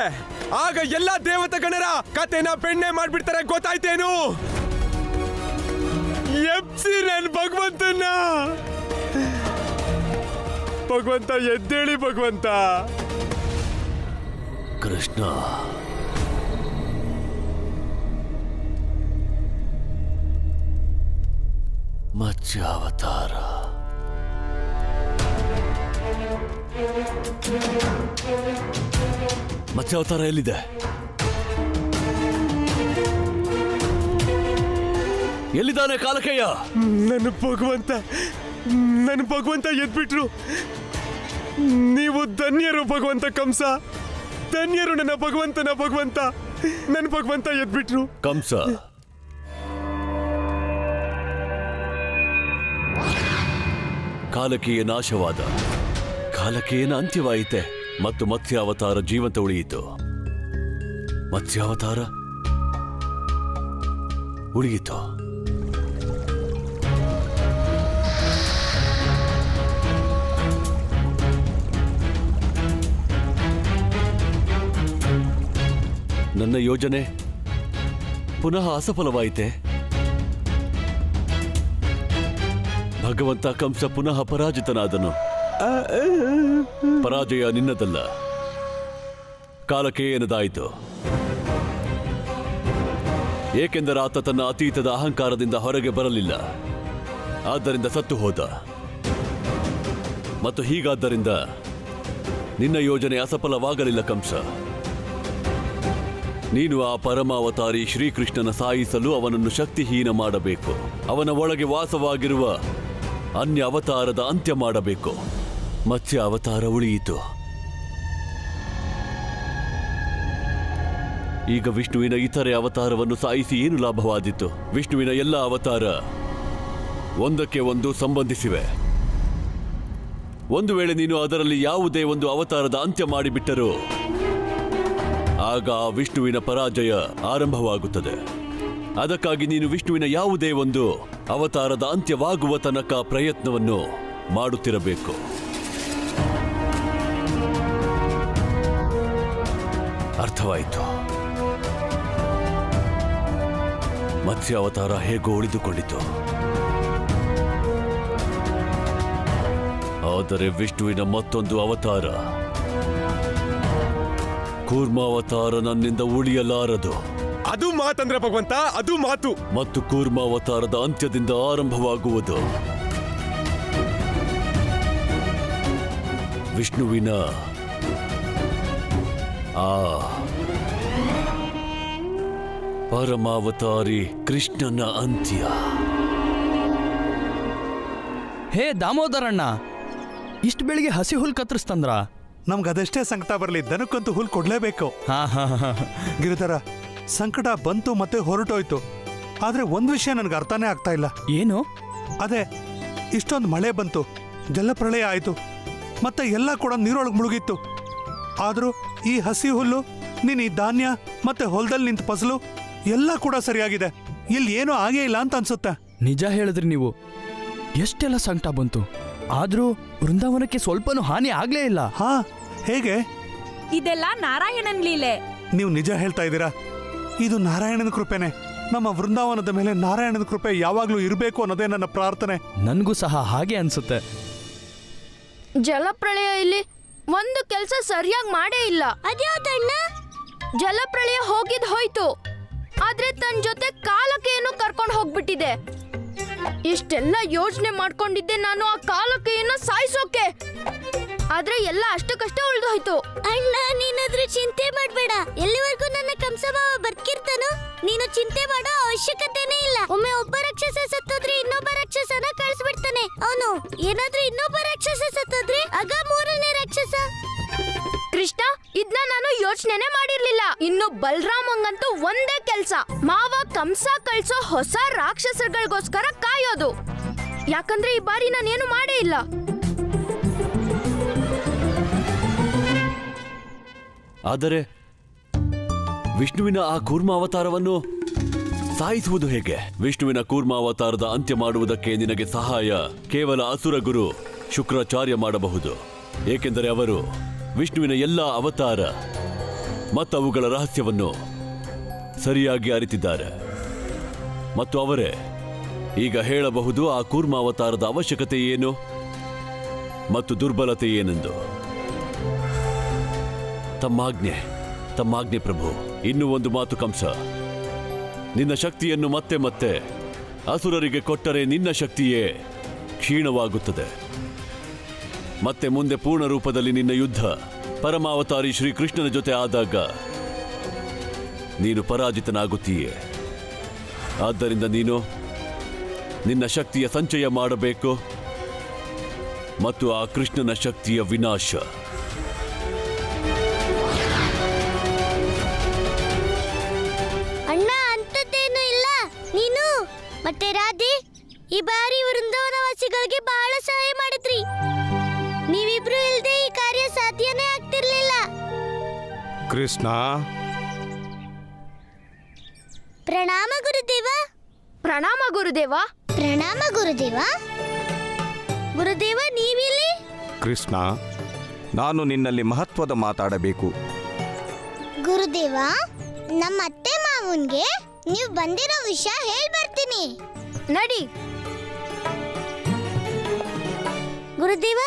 ಆಗ ಎಲ್ಲ ದೇವತೆಗಣರ ಕತೆನ ಬೆಣ್ಣೆ ಮಾಡ್ಬಿಡ್ತಾರೆ, ಗೊತ್ತಾಯ್ತೇನು? ಎಪ್ಸಿ ನನ್ನ ಭಗವಂತನ. ಭಗವಂತ ಎದ್ದೇಳಿ ಭಗವಂತ. ಕೃಷ್ಣ, ಮತ್ಸ್ಯಾವತಾರ. ಮತ್ಸ್ಯಾವತಾರ ಎಲ್ಲಿದೆ? ಎಲ್ಲಿದ್ದಾನೆ ಕಾಲಕೇಯ? ನನ್ನ ಭಗವಂತ ಎದ್ಬಿಟ್ರು. ನೀವು ಧನ್ಯರು ಭಗವಂತ ಕಂಸ, ಧನ್ಯರು ನನ್ನ ಭಗವಂತ. ನನ್ನ ಭಗವಂತ ಎದ್ಬಿಟ್ರು. ಕಂಸ, ಕಾಲಕೇಯ ನಾಶವಾದ, ಕಾಲಕೇಯನ ಅಂತ್ಯವಾಯಿತೆ ಮತ್ತು ಮತ್ಸ್ಯಾವತಾರ ಜೀವಂತ ಉಳಿಯಿತು. ಮತ್ಸ್ಯಾವತಾರ ಉಳಿಯಿತು. ನನ್ನ ಯೋಜನೆ ಪುನಃ ಅಸಫಲವಾಯಿತೆ. ಭಗವಂತ ಕಂಸ ಪುನಃ ಪರಾಜಿತನಾದನು. ಪರಾಜಯ ನಿನ್ನದಲ್ಲ, ಕಾಲಕೇಯನದಾಯಿತು. ಏಕೆಂದರೆ ಆತ ತನ್ನ ಅತೀತದ ಅಹಂಕಾರದಿಂದ ಹೊರಗೆ ಬರಲಿಲ್ಲ, ಆದ್ದರಿಂದ ಸತ್ತು ಹೋದ. ಮತ್ತು ಹೀಗಾದ್ದರಿಂದ ನಿನ್ನ ಯೋಜನೆ ಅಸಫಲವಾಗಲಿಲ್ಲ ಕಂಸ. ನೀನು ಆ ಪರಮಾವತಾರಿ ಶ್ರೀಕೃಷ್ಣನ ಸಾಯಿಸಲು ಅವನನ್ನು ಶಕ್ತಿಹೀನ ಮಾಡಬೇಕು. ಅವನ ಒಳಗೆ ವಾಸವಾಗಿರುವ ಅನ್ಯ ಅವತಾರದ ಅಂತ್ಯ ಮಾಡಬೇಕು. ಮತ್ಸ್ಯ ಅವತಾರ ಉಳಿಯಿತು. ಈಗ ವಿಷ್ಣುವಿನ ಇತರೆ ಅವತಾರವನ್ನು ಸಾಯಿಸಿ ಏನು ಲಾಭವಾದೀತು? ವಿಷ್ಣುವಿನ ಎಲ್ಲ ಅವತಾರ ಒಂದಕ್ಕೆ ಒಂದು ಸಂಬಂಧಿಸಿವೆ. ಒಂದು ವೇಳೆ ನೀನು ಅದರಲ್ಲಿ ಯಾವುದೇ ಒಂದು ಅವತಾರದ ಅಂತ್ಯ ಮಾಡಿಬಿಟ್ಟರೂ ಆಗ ಆ ವಿಷ್ಣುವಿನ ಪರಾಜಯ ಆರಂಭವಾಗುತ್ತದೆ. ಅದಕ್ಕಾಗಿ ನೀನು ವಿಷ್ಣುವಿನ ಯಾವುದೇ ಒಂದು ಅವತಾರದ ಅಂತ್ಯವಾಗುವ ತನಕ ಪ್ರಯತ್ನವನ್ನು ಮಾಡುತ್ತಿರಬೇಕು. ಅರ್ಥವಾಯಿತು. ಮತ್ಸ್ಯ ಅವತಾರ ಹೇಗೋ ಉಳಿದುಕೊಂಡಿತು. ಆದರೆ ವಿಷ್ಣುವಿನ ಮತ್ತೊಂದು ಅವತಾರ ಕೂರ್ಮಾವತಾರ ನನ್ನಿಂದ ಉಳಿಯಲಾರದು. ಅದು ಮಾತಂದ್ರೆ ಭಗವಂತ, ಅದು ಮಾತು. ಮತ್ತು ಕೂರ್ಮಾವತಾರದ ಅಂತ್ಯದಿಂದ ಆರಂಭವಾಗುವುದು ವಿಷ್ಣುವಿನ ಆ ಪರಮಾವತಾರಿ ಕೃಷ್ಣನ ಅಂತ್ಯ. ಹೇ ದಾಮೋದರಣ್ಣ, ಇಷ್ಟು ಬೆಳಿಗ್ಗೆ ಹಸಿ ಹುಲ್ ಕತ್ತರಿಸ್ತಂದ್ರ? ನಮ್ಗದಷ್ಟೇ ಸಂಕಟ ಬರಲಿ, ದನಕ್ಕಂತೂ ಹುಲ್ ಕೊಡ್ಲೇಬೇಕು. ಗಿರಿಧರ, ಸಂಕಟ ಬಂತು ಮತ್ತೆ ಹೊರಟೋಯ್ತು. ಆದ್ರೆ ಒಂದ್ ವಿಷಯ ನನ್ಗೆ ಅರ್ಥನೇ ಆಗ್ತಾ ಇಲ್ಲ. ಏನು? ಅದೇ, ಇಷ್ಟೊಂದು ಮಳೆ ಬಂತು, ಜಲಪ್ರಳಯ ಆಯ್ತು, ಮತ್ತೆ ಎಲ್ಲ ಕೂಡ ನೀರೊಳಗೆ ಮುಳುಗಿತ್ತು. ಆದ್ರೂ ಈ ಹಸಿ ಹುಲ್ಲು, ನೀನ್ ಈ ಧಾನ್ಯ ಮತ್ತೆ ಹೊಲದಲ್ಲಿ ನಿಂತ ಫಸಲು ಎಲ್ಲ ಕೂಡ ಸರಿಯಾಗಿದೆ. ಇಲ್ಲಿ ಏನೂ ಆಗೇ ಇಲ್ಲ ಅಂತ ಅನ್ಸುತ್ತೆ. ನಿಜ ಹೇಳಿದ್ರಿ ನೀವು. ಎಷ್ಟೆಲ್ಲ ಸಂಕಟ ಬಂತು, ಆದ್ರೂ ವೃಂದಾವನಕ್ಕೆ ಸ್ವಲ್ಪನೂ ಹಾನಿ ಆಗ್ಲೇ ಇಲ್ಲ. ಹಾ, ಹೇಗೆ? ಇದೆಲ್ಲ ನಾರಾಯಣನ್ ಲೀಲೆ. ನೀವು ನಿಜ ಹೇಳ್ತಾ ಇದ್ದೀರಾ. ಇದು ನಾರಾಯಣನ ಕೃಪೆನೆ. ನಮ್ಮ ವೃಂದಾವನದ ಮೇಲೆ ನಾರಾಯಣನ ಕೃಪೆ ಯಾವಾಗ್ಲೂ ಇರಬೇಕು ಅನ್ನೋದೇ ನನ್ನ ಪ್ರಾರ್ಥನೆ. ನನ್ಗೂ ಸಹ ಹಾಗೆ ಅನ್ಸುತ್ತೆ. ಜಲಪ್ರಳಯ ಇಲ್ಲಿ ಒಂದು ಕೆಲಸ ಸರಿಯಾಗಿ ಮಾಡೇ ಇಲ್ಲ. ಅದ್ಯಾವ್ದಣ್ಣ? ಜಲಪ್ರಳಯ ಹೋಗಿದ್ ಹೋಯ್ತು, ಆದ್ರೆ ತನ್ನ ಜೊತೆ ಕಾಲಕೇಯನ್ನು ಕರ್ಕೊಂಡು ಹೋಗ್ಬಿಟ್ಟಿದೆ. ಇಷ್ಟೆಲ್ಲ ಯೋಚನೆ ಮಾಡ್ಕೊಂಡಿದ್ದೆ ನಾನು ಆ ಕಾಲಕೇಯನ್ನು ಸಾಯಿಸೋಕೆ, ಆದ್ರೆ ಎಲ್ಲ ಅಷ್ಟಕ್ಕಷ್ಟೇ ಉಳಿದು ಹೋಯ್ತು. ಅಣ್ಣ, ನೀನಾದ್ರೂ ಚಿಂತೆ ಮಾಡ್ಬೇಡ. ಎಲ್ಲಿವರೆಗೂ ನನ್ನ ಕಂಸಮಾವ ಬದುಕಿರ್ತಾನೋ ನೀನು ಚಿಂತೆ ಮಾಡೋ ಅವಶ್ಯಕತೆನೇ ಇಲ್ಲ. ಒಮ್ಮೆ ಒಬ್ಬ ರಾಕ್ಷಸ ಸತ್ತೋದ್ರೆ ಇನ್ನೊಬ್ಬ ರಾಕ್ಷಸನ ಕಳಿಸ್ಬಿಡ್ತಾನೆ. ಅವನು ಏನಾದ್ರೂ ಇನ್ನೊಬ್ಬ ರಾಕ್ಷಸ ಸತ್ತೋದ್ರೆ ಆಗ ಮೂರನೇ ರಾಕ್ಷಸ. ಕೃಷ್ಣ, ಇದನ್ನ ನಾನು ಯೋಚನೆನೇ ಮಾಡಿರ್ಲಿಲ್ಲ. ಇನ್ನು ಬಲರಾಮಂಗಂತೂ ಒಂದೇ ಕೆಲ್ಸ, ಮಾವ ಕಂಸ ಕಳ್ಸೋ ಹೊಸ ರಾಕ್ಷಸಗಳಿಗೋಸ್ಕರ ಕಾಯೋದು. ಯಾಕಂದ್ರೆ ಈ ಬಾರಿ ನಾನೇನು ಮಾಡೇ ಇಲ್ಲ. ಆದರೆ ವಿಷ್ಣುವಿನ ಆ ಕೂರ್ಮ ಅವತಾರವನ್ನು ಸಾಯಿಸುವುದು ಹೇಗೆ? ವಿಷ್ಣುವಿನ ಕೂರ್ಮ ಅವತಾರದ ಅಂತ್ಯ ಮಾಡುವುದಕ್ಕೆ ನಿನಗೆ ಸಹಾಯ ಕೇವಲ ಅಸುರ ಗುರು ಶುಕ್ರಾಚಾರ್ಯ ಮಾಡಬಹುದು. ಏಕೆಂದರೆ ಅವರು ವಿಷ್ಣುವಿನ ಎಲ್ಲ ಅವತಾರ ಮತ್ತು ಅವುಗಳ ರಹಸ್ಯವನ್ನು ಸರಿಯಾಗಿ ಅರಿತಿದ್ದಾರೆ. ಮತ್ತು ಅವರೇ ಈಗ ಹೇಳಬಹುದು ಆ ಕೂರ್ಮ ಅವತಾರದ ಅವಶ್ಯಕತೆ ಏನು ಮತ್ತು ದುರ್ಬಲತೆ ಏನೆಂದು. ತಮ್ಮಾಜ್ಞೆ ಪ್ರಭು. ಇನ್ನೂ ಒಂದು ಮಾತು ಕಂಸ, ನಿನ್ನ ಶಕ್ತಿಯನ್ನು ಮತ್ತೆ ಮತ್ತೆ ಅಸುರರಿಗೆ ಕೊಟ್ಟರೆ ನಿನ್ನ ಶಕ್ತಿಯೇ ಕ್ಷೀಣವಾಗುತ್ತದೆ. ಮತ್ತೆ ಮುಂದೆ ಪೂರ್ಣ ರೂಪದಲ್ಲಿ ನಿನ್ನ ಯುದ್ಧ ಪರಮಾವತಾರಿ ಶ್ರೀಕೃಷ್ಣನ ಜೊತೆ ಆದಾಗ ನೀನು ಪರಾಜಿತನಾಗುತ್ತೀಯೇ. ಆದ್ದರಿಂದ ನೀನು ನಿನ್ನ ಶಕ್ತಿಯ ಸಂಚಯ ಮಾಡಬೇಕು ಮತ್ತು ಆ ಕೃಷ್ಣನ ಶಕ್ತಿಯ ವಿನಾಶ. ಅಣ್ಣ, ಅಂತದ್ದೇನು ಇಲ್ಲ. ನೀನು ಮತ್ತೆ ರಾಧೆ ಈ ಬಾರಿ ವೃಂದಾವನವಾಸಿಗಳಿಗೆ ಬಹಳ ಸಹಾಯ ಮಾಡಿದ್ರಿ. ನೀವಿಬ್ರು ಇಲ್ದೆ ಈ ಕಾರ್ಯ ಸಾಧ್ಯನೇ ಆಗ್ತಿರ್ಲಿಲ್ಲ. ಕೃಷ್ಣ, ಪ್ರಣಾಮ ಗುರುದೇವ. ಪ್ರಣಾಮ ಗುರುದೇವ. ಪ್ರಣಾಮ ಗುರುದೇವ. ಗುರುದೇವ, ನೀವಿಲ್ಲಿ? ಕೃಷ್ಣ, ನಾನು ನಿನ್ನಲ್ಲಿ ಮಹತ್ವದ ಮಾತಾಡಬೇಕು. ಗುರುದೇವ, ನಮ್ಮ ಅತ್ತೆ ಮಾವನ್ಗೆ ನೀವು ಬಂದಿರೋ ವಿಷಯ ಹೇಳ್ಬರ್ತೀನಿ. ನಡಿ. ಗುರುದೇವ,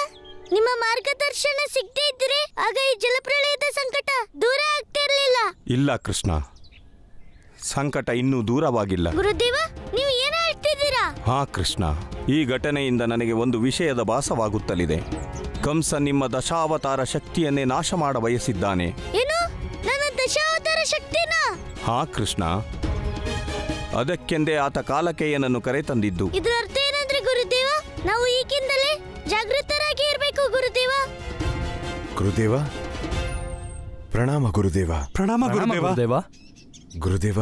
ನಿಮ್ಮ ಮಾರ್ಗದರ್ಶನ ಸಿಗದೇ ಇದ್ರೆ ಆಗ ಈ ಜಲಪ್ರಳಯದ ಸಂಕಟ ದೂರ ಆಗ್ತಿರ್ಲಿಲ್ಲ. ಇಲ್ಲ ಕೃಷ್ಣ, ಸಂಕಟ ಇನ್ನೂ ದೂರವಾಗಿಲ್ಲ. ಗುರುದೇವ, ನೀವು ಏನು ಹೇಳ್ತಿದ್ದೀರಾ? ಹಾ ಕೃಷ್ಣ, ಈ ಘಟನೆಯಿಂದ ನನಗೆ ಒಂದು ವಿಷಯದ ಭಾಸವಾಗುತ್ತಲಿದೆ. ಕಂಸ ನಿಮ್ಮ ದಶಾವತಾರ ಶಕ್ತಿಯನ್ನೇ ನಾಶ ಮಾಡ ಬಯಸಿದ್ದಾನೆ. ಏನು, ನನ್ನ ದಶಾವತಾರ ಶಕ್ತಿನ? ಹಾ ಕೃಷ್ಣ, ಅದಕ್ಕೆಂದೇ ಆತ ಕಾಲಕೇಯನನ್ನು ಕರೆತಂದಿದ್ದು. ಇದರ ಅರ್ಥ ಏನಂದ್ರೆ ಗುರುದೇವ, ನಾವು ಈಗಿಂದಲೇ ಜಾಗೃತರಾಗಿ ಇರಬೇಕು ಗುರುದೇವ. ಗುರುದೇವ, ಪ್ರಣಾಮ ಗುರುದೇವ. ಪ್ರಣಾಮ ಗುರುದೇವ. ಗುರುದೇವ,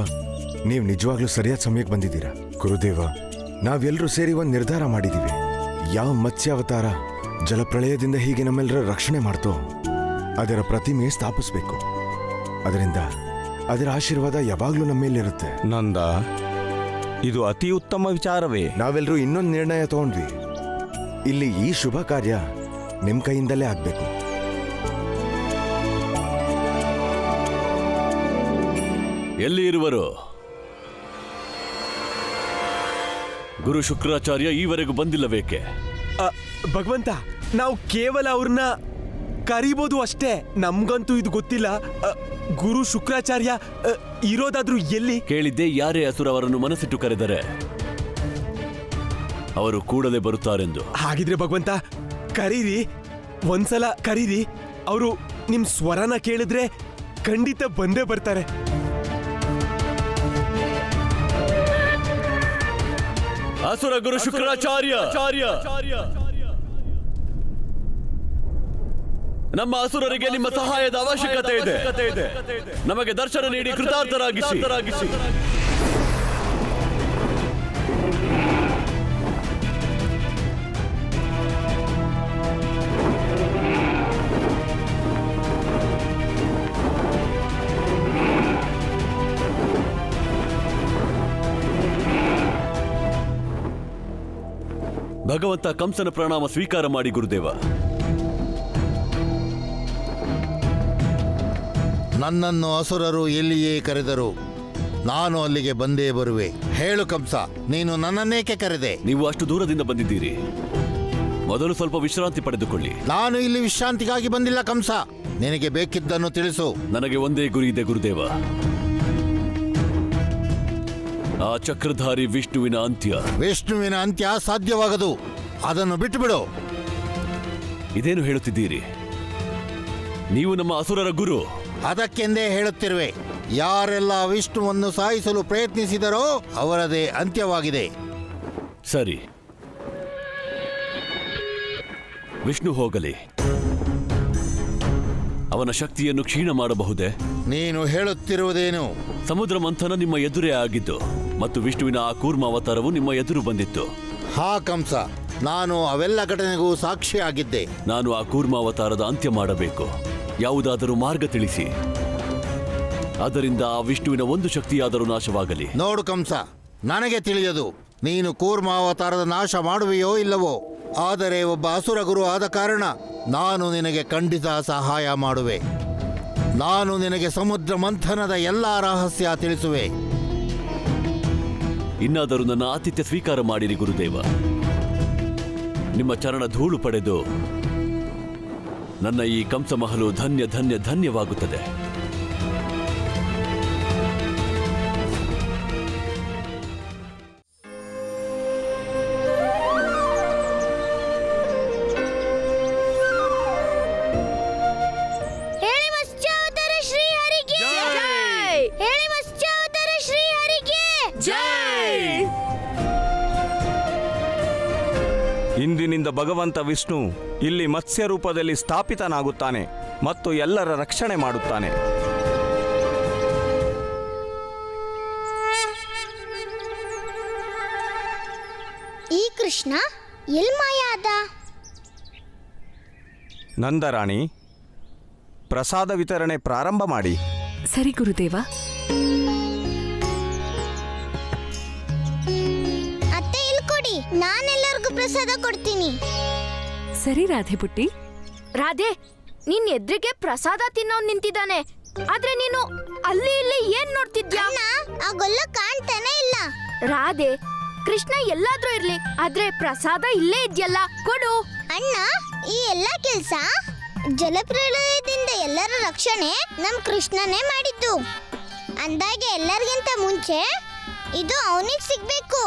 ನೀವು ನಿಜವಾಗ್ಲೂ ಸರಿಯಾದ ಸಮಯಕ್ಕೆ ಬಂದಿದ್ದೀರಾ. ಗುರುದೇವ, ನಾವೆಲ್ಲರೂ ಸೇರಿ ಒಂದು ನಿರ್ಧಾರ ಮಾಡಿದ್ದೀವಿ. ಯಾವ ಮತ್ಸ್ಯಾವತಾರ ಜಲಪ್ರಳಯದಿಂದ ಹೀಗೆ ನಮ್ಮೆಲ್ಲರ ರಕ್ಷಣೆ ಮಾಡ್ತೋ ಅದರ ಪ್ರತಿಮೆ ಸ್ಥಾಪಿಸಬೇಕು. ಅದರಿಂದ ಅದರ ಆಶೀರ್ವಾದ ಯಾವಾಗ್ಲೂ ನಮ್ಮ ಮೇಲಿರುತ್ತೆ. ನಂದ, ಇದು ಅತಿ ಉತ್ತಮ ವಿಚಾರವೇ. ನಾವೆಲ್ಲರೂ ಇನ್ನೊಂದು ನಿರ್ಣಯ ತಗೊಂಡ್ವಿ. ಇಲ್ಲಿ ಈ ಶುಭ ಕಾರ್ಯ ನಿಮ್ ಕೈಯಿಂದಲೇ ಆಗ್ಬೇಕು. ಎಲ್ಲಿ ಇರುವರು? ಗುರು ಶುಕ್ರಾಚಾರ್ಯ ಈವರೆಗೂ ಬಂದಿಲ್ಲಬೇಕೆ? ಭಗವಂತ, ನಾವು ಕೇವಲ ಅವ್ರನ್ನ ಕರಿಬೋದು ಅಷ್ಟೇ. ನಮ್ಗಂತೂ ಇದು ಗೊತ್ತಿಲ್ಲ. ಗುರು ಶುಕ್ರಾಚಾರ್ಯ ಇರೋದಾದ್ರೂ ಎಲ್ಲಿ? ಕೇಳಿದ್ದೆ, ಯಾರೇ ಅಸುರವರನ್ನು ಮನಸ್ಸಿಟ್ಟು ಕರೆದರೆ ಅವರು ಕೂಡಲೇ ಬರುತ್ತಾರೆಂದು. ಹಾಗಿದ್ರೆ ಭಗವಂತ ಕರೀರಿ, ಒಂದ್ಸಲ ಕರೀರಿ. ಅವರು ನಿಮ್ ಸ್ವರನ ಕೇಳಿದ್ರೆ ಖಂಡಿತ ಬಂದೇ ಬರ್ತಾರೆ. ಅಸುರ ಗುರು ಶುಕ್ರಾಚಾರ್ಯ, ನಮ್ಮ ಅಸುರರಿಗೆ ನಿಮ್ಮ ಸಹಾಯದ ಅವಶ್ಯಕತೆ ಇದೆ. ನಮಗೆ ದರ್ಶನ ನೀಡಿ ಕೃತಾರ್ಥರಾಗಿಸಿ. ಭಗವಂತ ಕಂಸನ ಪ್ರಣಾಮ ಸ್ವೀಕಾರ ಮಾಡಿ ಗುರುದೇವ. ನನ್ನನ್ನು ಅಸುರರು ಎಲ್ಲಿಯೇ ಕರೆದರು, ನಾನು ಅಲ್ಲಿಗೆ ಬಂದೇ ಬರುವೆ. ಹೇಳು ಕಂಸ, ನೀನು ನನ್ನನ್ನೇಕೆ ಕರೆದೆ? ನೀವು ಅಷ್ಟು ದೂರದಿಂದ ಬಂದಿದ್ದೀರಿ, ಮೊದಲು ಸ್ವಲ್ಪ ವಿಶ್ರಾಂತಿ ಪಡೆದುಕೊಳ್ಳಿ. ನಾನು ಇಲ್ಲಿ ವಿಶ್ರಾಂತಿಗಾಗಿ ಬಂದಿಲ್ಲ ಕಂಸ, ನಿನಗೆ ಬೇಕಿದ್ದನ್ನು ತಿಳಿಸು. ನನಗೆ ಒಂದೇ ಗುರಿ ಇದೆ ಗುರುದೇವ. ಆ ಚಕ್ರಧಾರಿ ವಿಷ್ಣುವಿನ ಅಂತ್ಯ. ವಿಷ್ಣುವಿನ ಅಂತ್ಯ ಸಾಧ್ಯವಾಗದು, ಅದನ್ನು ಬಿಟ್ಟುಬಿಡು. ಇದೇನು ಹೇಳುತ್ತಿದ್ದೀರಿ? ನೀವು ನಮ್ಮ ಅಸುರರ ಗುರು. ಅದಕ್ಕೆಂದೇ ಹೇಳುತ್ತಿರುವೆ, ಯಾರೆಲ್ಲ ವಿಷ್ಣುವನ್ನು ಸಾಯಿಸಲು ಪ್ರಯತ್ನಿಸಿದರೋ ಅವರದೇ ಅಂತ್ಯವಾಗಿದೆ. ಸರಿ, ವಿಷ್ಣು ಹೋಗಲಿ, ಅವನ ಶಕ್ತಿಯನ್ನು ಕ್ಷೀಣ ಮಾಡಬಹುದೇ? ನೀನು ಹೇಳುತ್ತಿರುವುದೇನು? ಸಮುದ್ರ ಮಂಥನ ನಿಮ್ಮ ಎದುರೇ ಆಗಿದ್ದು ಮತ್ತು ವಿಷ್ಣುವಿನ ಆ ಕೂರ್ಮ ಅವತಾರವು ನಿಮ್ಮ ಎದುರು ಬಂದಿತ್ತು. ಹಾ ಕಂಸ, ನಾನು ಅವೆಲ್ಲ ಘಟನೆಗೂ ಸಾಕ್ಷಿಯಾಗಿದ್ದೆ. ನಾನು ಆ ಕೂರ್ಮ ಅವತಾರದ ಅಂತ್ಯ ಮಾಡಬೇಕು. ಯಾವುದಾದರೂ ಮಾರ್ಗ ತಿಳಿಸಿ, ಅದರಿಂದ ಆ ವಿಷ್ಣುವಿನ ಒಂದು ಶಕ್ತಿಯಾದರೂ ನಾಶವಾಗಲಿ. ನೋಡು ಕಂಸ, ನನಗೆ ತಿಳಿಯದು ನೀನು ಕೂರ್ಮಾವತಾರದ ನಾಶ ಮಾಡುವೆಯೋ ಇಲ್ಲವೋ. ಆದರೆ ಒಬ್ಬ ಅಸುರ ಗುರು ಆದ ಕಾರಣ ನಾನು ನಿನಗೆ ಖಂಡಿತ ಸಹಾಯ ಮಾಡುವೆ. ನಾನು ನಿನಗೆ ಸಮುದ್ರ ಮಂಥನದ ಎಲ್ಲ ರಹಸ್ಯ ತಿಳಿಸುವೆ. ಇನ್ನಾದರೂ ನನ್ನ ಆತಿಥ್ಯ ಸ್ವೀಕಾರ ಮಾಡಿರಿ ಗುರುದೇವ. ನಿಮ್ಮ ಚರಣ ಧೂಳು ಪಡೆದು ನನ್ನ ಈ ಕಂಸಮಹಲು ಧನ್ಯ ಧನ್ಯ ಧನ್ಯವಾಗುತ್ತದೆ. ಇಂದಿನಿಂದ ಭಗವಂತ ವಿಷ್ಣು ಇಲ್ಲಿ ಮತ್ಸ್ಯ ರೂಪದಲ್ಲಿ ಸ್ಥಾಪಿತನಾಗುತ್ತಾನೆ ಮತ್ತು ಎಲ್ಲರ ರಕ್ಷಣೆ ಮಾಡುತ್ತಾನೆ. ಈ ಕೃಷ್ಣ ಎಲ್ ಮಾಯಾದ? ನಂದರಾಣಿ, ಪ್ರಸಾದ ವಿತರಣೆ ಪ್ರಾರಂಭ ಮಾಡಿ. ಸರಿ ಗುರುದೇವ. ಅತ್ತೆ ಇಲ್ಲಿ ಕೊಡಿ, ನಾನೆಲ್ಲರಿಗೂ ಪ್ರಸಾದ ಕೊಡ್ತೀನಿ. ಸರಿ ರಾಧೆ ಪುಟ್ಟಿ. ರಾಧೆ, ನಿನ್ ಎದುರಿಗೆ ಪ್ರಸಾದ ತಿನ್ನೋನ್ ನಿಂತಿದ್ದಾನೆ, ಆದ್ರೆ ನೀನು ಅಲ್ಲಿ ಇಲ್ಲಿ ಏನ್ ನೋಡ್ತಿದ್ಯಾ? ಆಗೊಲ್ಲ ಕಾಣ್ತಾನೆ ಇಲ್ಲ. ರಾಧೆ, ಕೃಷ್ಣ ಎಲ್ಲಾದ್ರೂ ಇರ್ಲಿ, ಆದ್ರೆ ಪ್ರಸಾದ ಇಲ್ಲೇ ಇದ್ಯಲ್ಲ, ಕೊಡು. ಅಣ್ಣ, ಈ ಎಲ್ಲ ಕೆಲ್ಸ ಜಲಪ್ರಳಯದಿಂದ ಎಲ್ಲರ ರಕ್ಷಣೆ ನಮ್ ಕೃಷ್ಣನೇ ಮಾಡಿದ್ದು. ಅಂದಾಗೆ ಎಲ್ಲರಿಗಿಂತ ಮುಂಚೆ ಇದು ಅವನಿಗೆ ಸಿಗ್ಬೇಕು.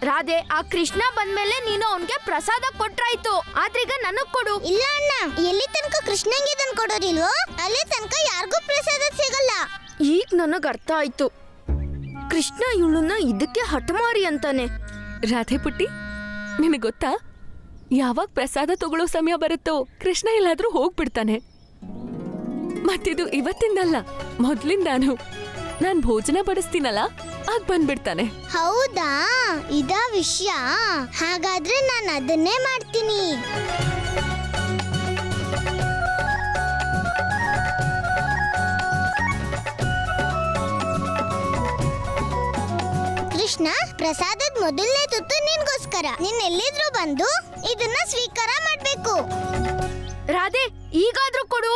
ರಾಧೆ, ಆ ಕೃಷ್ಣ ಬಂದ್ಮೇಲೆ ನೀನು ಅವನ್ಗೆ ಪ್ರಸಾದ ಕೊಟ್ರಾಯ್ತು, ಆದ್ರೀಗ ನನಗ್ ಕೊಡು. ಇಲ್ಲ ಅಣ್ಣ, ಎಲ್ಲಿ ತನಕ ಕೃಷ್ಣಂಗೆ ತಂದು ಕೊಡೋದಿಲ್ವೋ ಅಲ್ಲಿ ತನಕ ಯಾರಿಗೂ ಪ್ರಸಾದ ಸಿಗಲ್ಲ. ಈಗ ನನಗ್ ಅರ್ಥ ಆಯ್ತು, ಕೃಷ್ಣ ಇವಳನ್ನ ಇದಕ್ಕೆ ಹಠಮಾರಿ ಅಂತಾನೆ. ರಾಧೆ ಪುಟ್ಟಿ, ನಿನಗೆ ಗೊತ್ತಾ, ಯಾವಾಗ ಪ್ರಸಾದ ತಗೊಳ್ಳೋ ಸಮಯ ಬರುತ್ತೋ ಕೃಷ್ಣ ಎಲ್ಲಾದ್ರೂ ಹೋಗ್ಬಿಡ್ತಾನೆ. ಮತ್ತಿದು ಇವತ್ತಿಂದಲ್ಲ, ಮೊದ್ಲಿಂದಾನು. ನಾನ್ ಭೋಜನ ಬಡಿಸ್ತೀನಲ್ಲ, ಆಗ ಬಂದ್ಬಿಡ್ತಾನೆ. ಹೌದಾ, ಇದಾ ವಿಷಯ? ಹಾಗಾದ್ರೆ ನಾನು ಅದನ್ನೇ ಮಾಡ್ತೀನಿ. ಕೃಷ್ಣ, ಪ್ರಸಾದದ ಮೊದಲನೇ ತುತ್ತು ನಿನ್ಗೋಸ್ಕರ. ನೀನ್ ಎಲ್ಲಿದ್ರು ಬಂದು ಇದನ್ನ ಸ್ವೀಕಾರ ಮಾಡ್ಬೇಕು. ರಾಧೆ, ಈಗಾದ್ರೂ ಕೊಡು.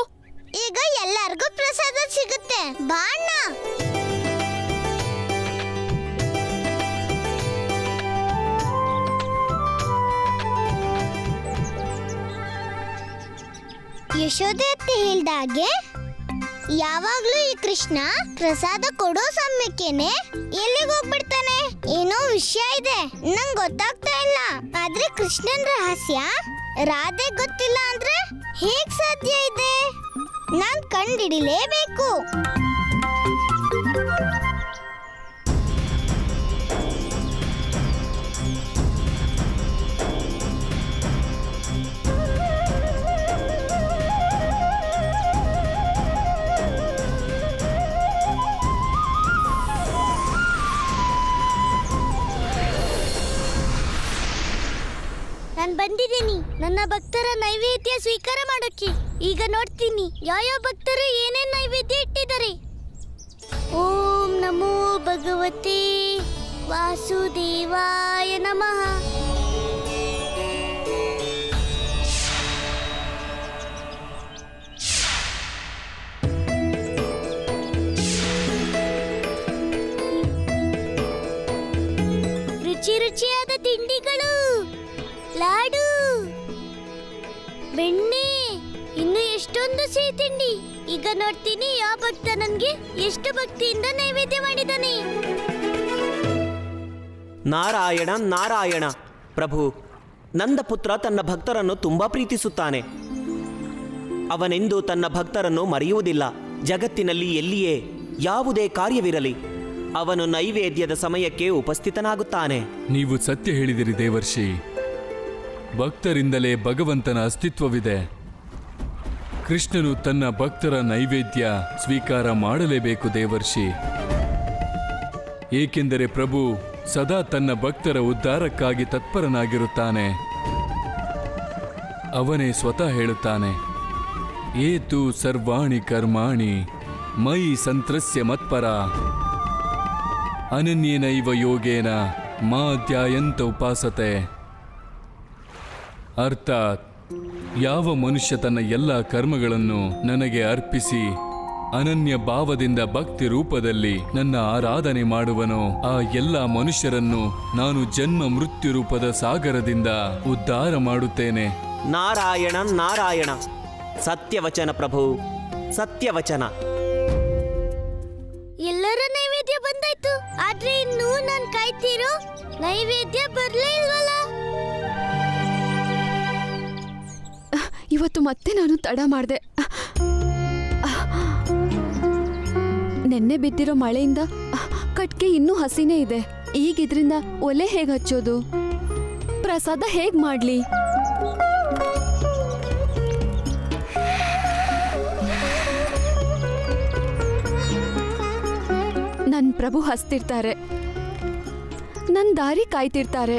ಈಗ ಎಲ್ಲರಿಗೂ ಪ್ರಸಾದ ಸಿಗುತ್ತೆ. ಬಾ ಅಣ್ಣ. ಯಶೋದೆ ಅತ್ತೆ ಹೇಳ್ದಾಗೆ ಯಾವಾಗ್ಲೂ ಈ ಕೃಷ್ಣ ಪ್ರಸಾದ ಕೊಡೋ ಸಮಯಕ್ಕೇನೆ ಎಲ್ಲಿಗೆ ಹೋಗ್ಬಿಡ್ತಾನೆ. ಏನೋ ವಿಷಯ ಇದೆ, ನಂಗೆ ಗೊತ್ತಾಗ್ತಾ ಇಲ್ಲ. ಆದ್ರೆ ಕೃಷ್ಣನ್ ರಹಸ್ಯ ರಾಧೆ ಗೊತ್ತಿಲ್ಲ ಅಂದ್ರೆ ಹೇಗ್ ಸಾಧ್ಯ ಇದೆ? ನಾನ್ ಕಂಡಿಡಿಲೇಬೇಕು. ನಾನ್ ಬಂದಿದ್ದೀನಿ ನನ್ನ ಭಕ್ತರ ನೈವೇದ್ಯ ಸ್ವೀಕಾರ ಮಾಡೋಕೆ. ಈಗ ನೋಡ್ತೀನಿ ಯಾವ ಭಕ್ತರು ಏನೇನ್ ನೈವೇದ್ಯ ಇಟ್ಟಿದ್ದಾರೆ. ಓಂ ನಮೋ ಭಗವತೆ ವಾಸುದೇವಾಯ ನಮಃ. ರುಚಿ ರುಚಿಯಾದ ತಿಂಡಿಗಳು, ಲಾಡು, ಬೆಣ್ಣೆ, ಇನ್ನು ಎಷ್ಟೊಂದು ಸಿಹಿ ತಿಂಡಿ. ಈಗ ನೋಡ್ತೀನಿ ಯಾವ ಭಕ್ತ ನನ್ಗೆ ಎಷ್ಟು ಭಕ್ತಿಯಿಂದ ನೈವೇದ್ಯ ಮಾಡಿದಾನೆ. ನಾರಾಯಣ ನಾರಾಯಣ. ಪ್ರಭು, ನಂದಪುತ್ರ ತನ್ನ ಭಕ್ತರನ್ನು ತುಂಬಾ ಪ್ರೀತಿಸುತ್ತಾನೆ. ಅವನೆಂದು ತನ್ನ ಭಕ್ತರನ್ನು ಮರೆಯುವುದಿಲ್ಲ. ಜಗತ್ತಿನಲ್ಲಿ ಎಲ್ಲಿಯೇ ಯಾವುದೇ ಕಾರ್ಯವಿರಲಿ, ಅವನು ನೈವೇದ್ಯದ ಸಮಯಕ್ಕೆ ಉಪಸ್ಥಿತನಾಗುತ್ತಾನೆ. ನೀವು ಸತ್ಯ ಹೇಳಿದಿರಿ ದೇವರ್ಷಿ. ಭಕ್ತರಿಂದಲೇ ಭಗವಂತನ ಅಸ್ತಿತ್ವವಿದೆ. ಕೃಷ್ಣನು ತನ್ನ ಭಕ್ತರ ನೈವೇದ್ಯ ಸ್ವೀಕಾರ ಮಾಡಲೇಬೇಕು ದೇವರ್ಷಿ. ಏಕೆಂದರೆ ಪ್ರಭು ಸದಾ ತನ್ನ ಭಕ್ತರ ಉದ್ಧಾರಕ್ಕಾಗಿ ತತ್ಪರನಾಗಿರುತ್ತಾನೆ. ಅವನೇ ಸ್ವತಃ ಹೇಳುತ್ತಾನೆ, ಏತು ಸರ್ವಾಣಿ ಕರ್ಮಾಣಿ ಮಯಿ ಸಂತ್ರಸ್ಯ ಮತ್ಪರ ಅನನ್ಯೇನೈವ ಯೋಗೇನ ಮಾ ಧ್ಯಾಯಂತ ಉಪಾಸತೆ. ಅರ್ಥಾತ್ ಯಾವ ಮನುಷ್ಯ ತನ್ನ ಎಲ್ಲ ಕರ್ಮಗಳನ್ನು ನನಗೆ ಅರ್ಪಿಸಿ ಅನನ್ಯ ಭಾವದಿಂದ ಭಕ್ತಿ ರೂಪದಲ್ಲಿ ನನ್ನ ಆರಾಧನೆ ಮಾಡುವನೋ ಆ ಎಲ್ಲ ಮನುಷ್ಯರನ್ನು ನಾನು ಜನ್ಮ ಮೃತ್ಯು ರೂಪದ ಸಾಗರದಿಂದ ಉದ್ಧಾರ ಮಾಡುತ್ತೇನೆ. ನಾರಾಯಣ ನಾರಾಯಣ, ಸತ್ಯವಚನ ಪ್ರಭು, ಸತ್ಯವಚನ. ಎಲ್ಲರ ನೈವೇದ್ಯ ಬಂದಾಯ್ತು, ಆದ್ರೆ ಇನ್ನೂ ನಾನ್ ಕಾಯ್ತಿರೋ ನೈವೇದ್ಯ ಬರ್ಲೇ ಇಲ್ವಲ್ಲ. ಇವತ್ತು ಮತ್ತೆ ನಾನು ತಡ ಮಾಡಿದೆ. ನೆನ್ನೆ ಬಿದ್ದಿರೋ ಮಳೆಯಿಂದ ಕಟ್ಗೆ ಇನ್ನೂ ಹಸಿನೇ ಇದೆ. ಈಗ ಇದ್ರಿಂದ ಒಲೆ ಹೇಗ್ ಹಚ್ಚೋದು? ಪ್ರಸಾದ ಹೇಗ್ ಮಾಡ್ಲಿ? ನನ್ ಪ್ರಭು ಹಸ್ತಿರ್ತಾರೆ, ನನ್ ದಾರಿ ಕಾಯ್ತಿರ್ತಾರೆ.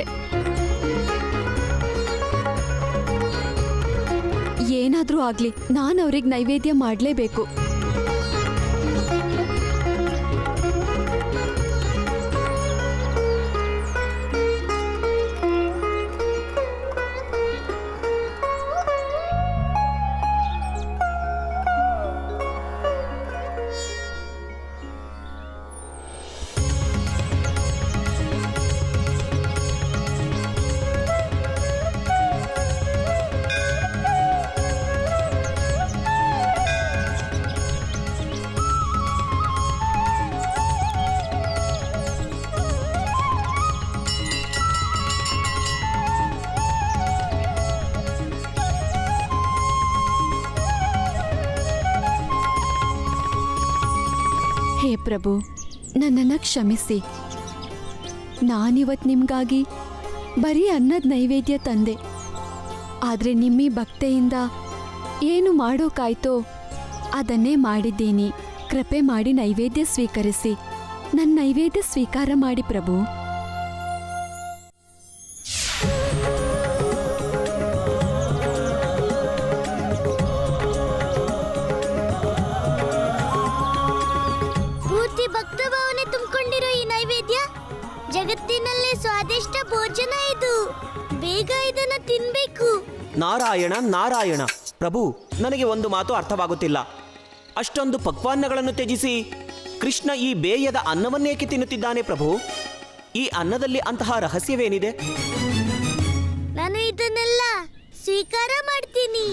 ಏನಾದ್ರೂ ಆಗ್ಲಿ, ನಾನು ಅವ್ರಿಗೆ ನೈವೇದ್ಯ ಮಾಡ್ಲೇಬೇಕು. ಹೇ ಪ್ರಭು, ನನ್ನನ್ನು ಕ್ಷಮಿಸಿ. ನಾನಿವತ್ತು ನಿಮ್ಗಾಗಿ ಬರೀ ಅನ್ನದ ನೈವೇದ್ಯ ತಂದೆ. ಆದರೆ ನಿಮ್ಮಿ ಭಕ್ತಿಯಿಂದ ಏನು ಮಾಡೋಕ್ಕಾಯ್ತೋ ಅದನ್ನೇ ಮಾಡಿದ್ದೀನಿ. ಕೃಪೆ ಮಾಡಿ ನೈವೇದ್ಯ ಸ್ವೀಕರಿಸಿ. ನನ್ನ ನೈವೇದ್ಯ ಸ್ವೀಕಾರ ಮಾಡಿ ಪ್ರಭು. ಜಗತ್ತಿನಲ್ಲೇ ಸ್ವಾದಿಷ್ಟ ಭೋಜನ ಇದು. ಬೇಗ ಇದನ್ನ ತಿನ್ಬೇಕು. ನಾರಾಯಣ ನಾರಾಯಣ, ಪ್ರಭು ನನಗೆ ಒಂದು ಮಾತು ಅರ್ಥವಾಗುತ್ತಿಲ್ಲ. ಅಷ್ಟೊಂದು ಪಕ್ವಾನ್ನಗಳನ್ನು ತ್ಯಜಿಸಿ ಕೃಷ್ಣ ಈ ಬೇಯದ ಅನ್ನವನ್ನೇಕೆ ತಿನ್ನುತ್ತಿದ್ದಾನೆ ಪ್ರಭು? ಈ ಅನ್ನದಲ್ಲಿ ಅಂತಹ ರಹಸ್ಯವೇನಿದೆ? ನಾನು ಇದನ್ನೆಲ್ಲ ಸ್ವೀಕಾರ ಮಾಡ್ತೀನಿ.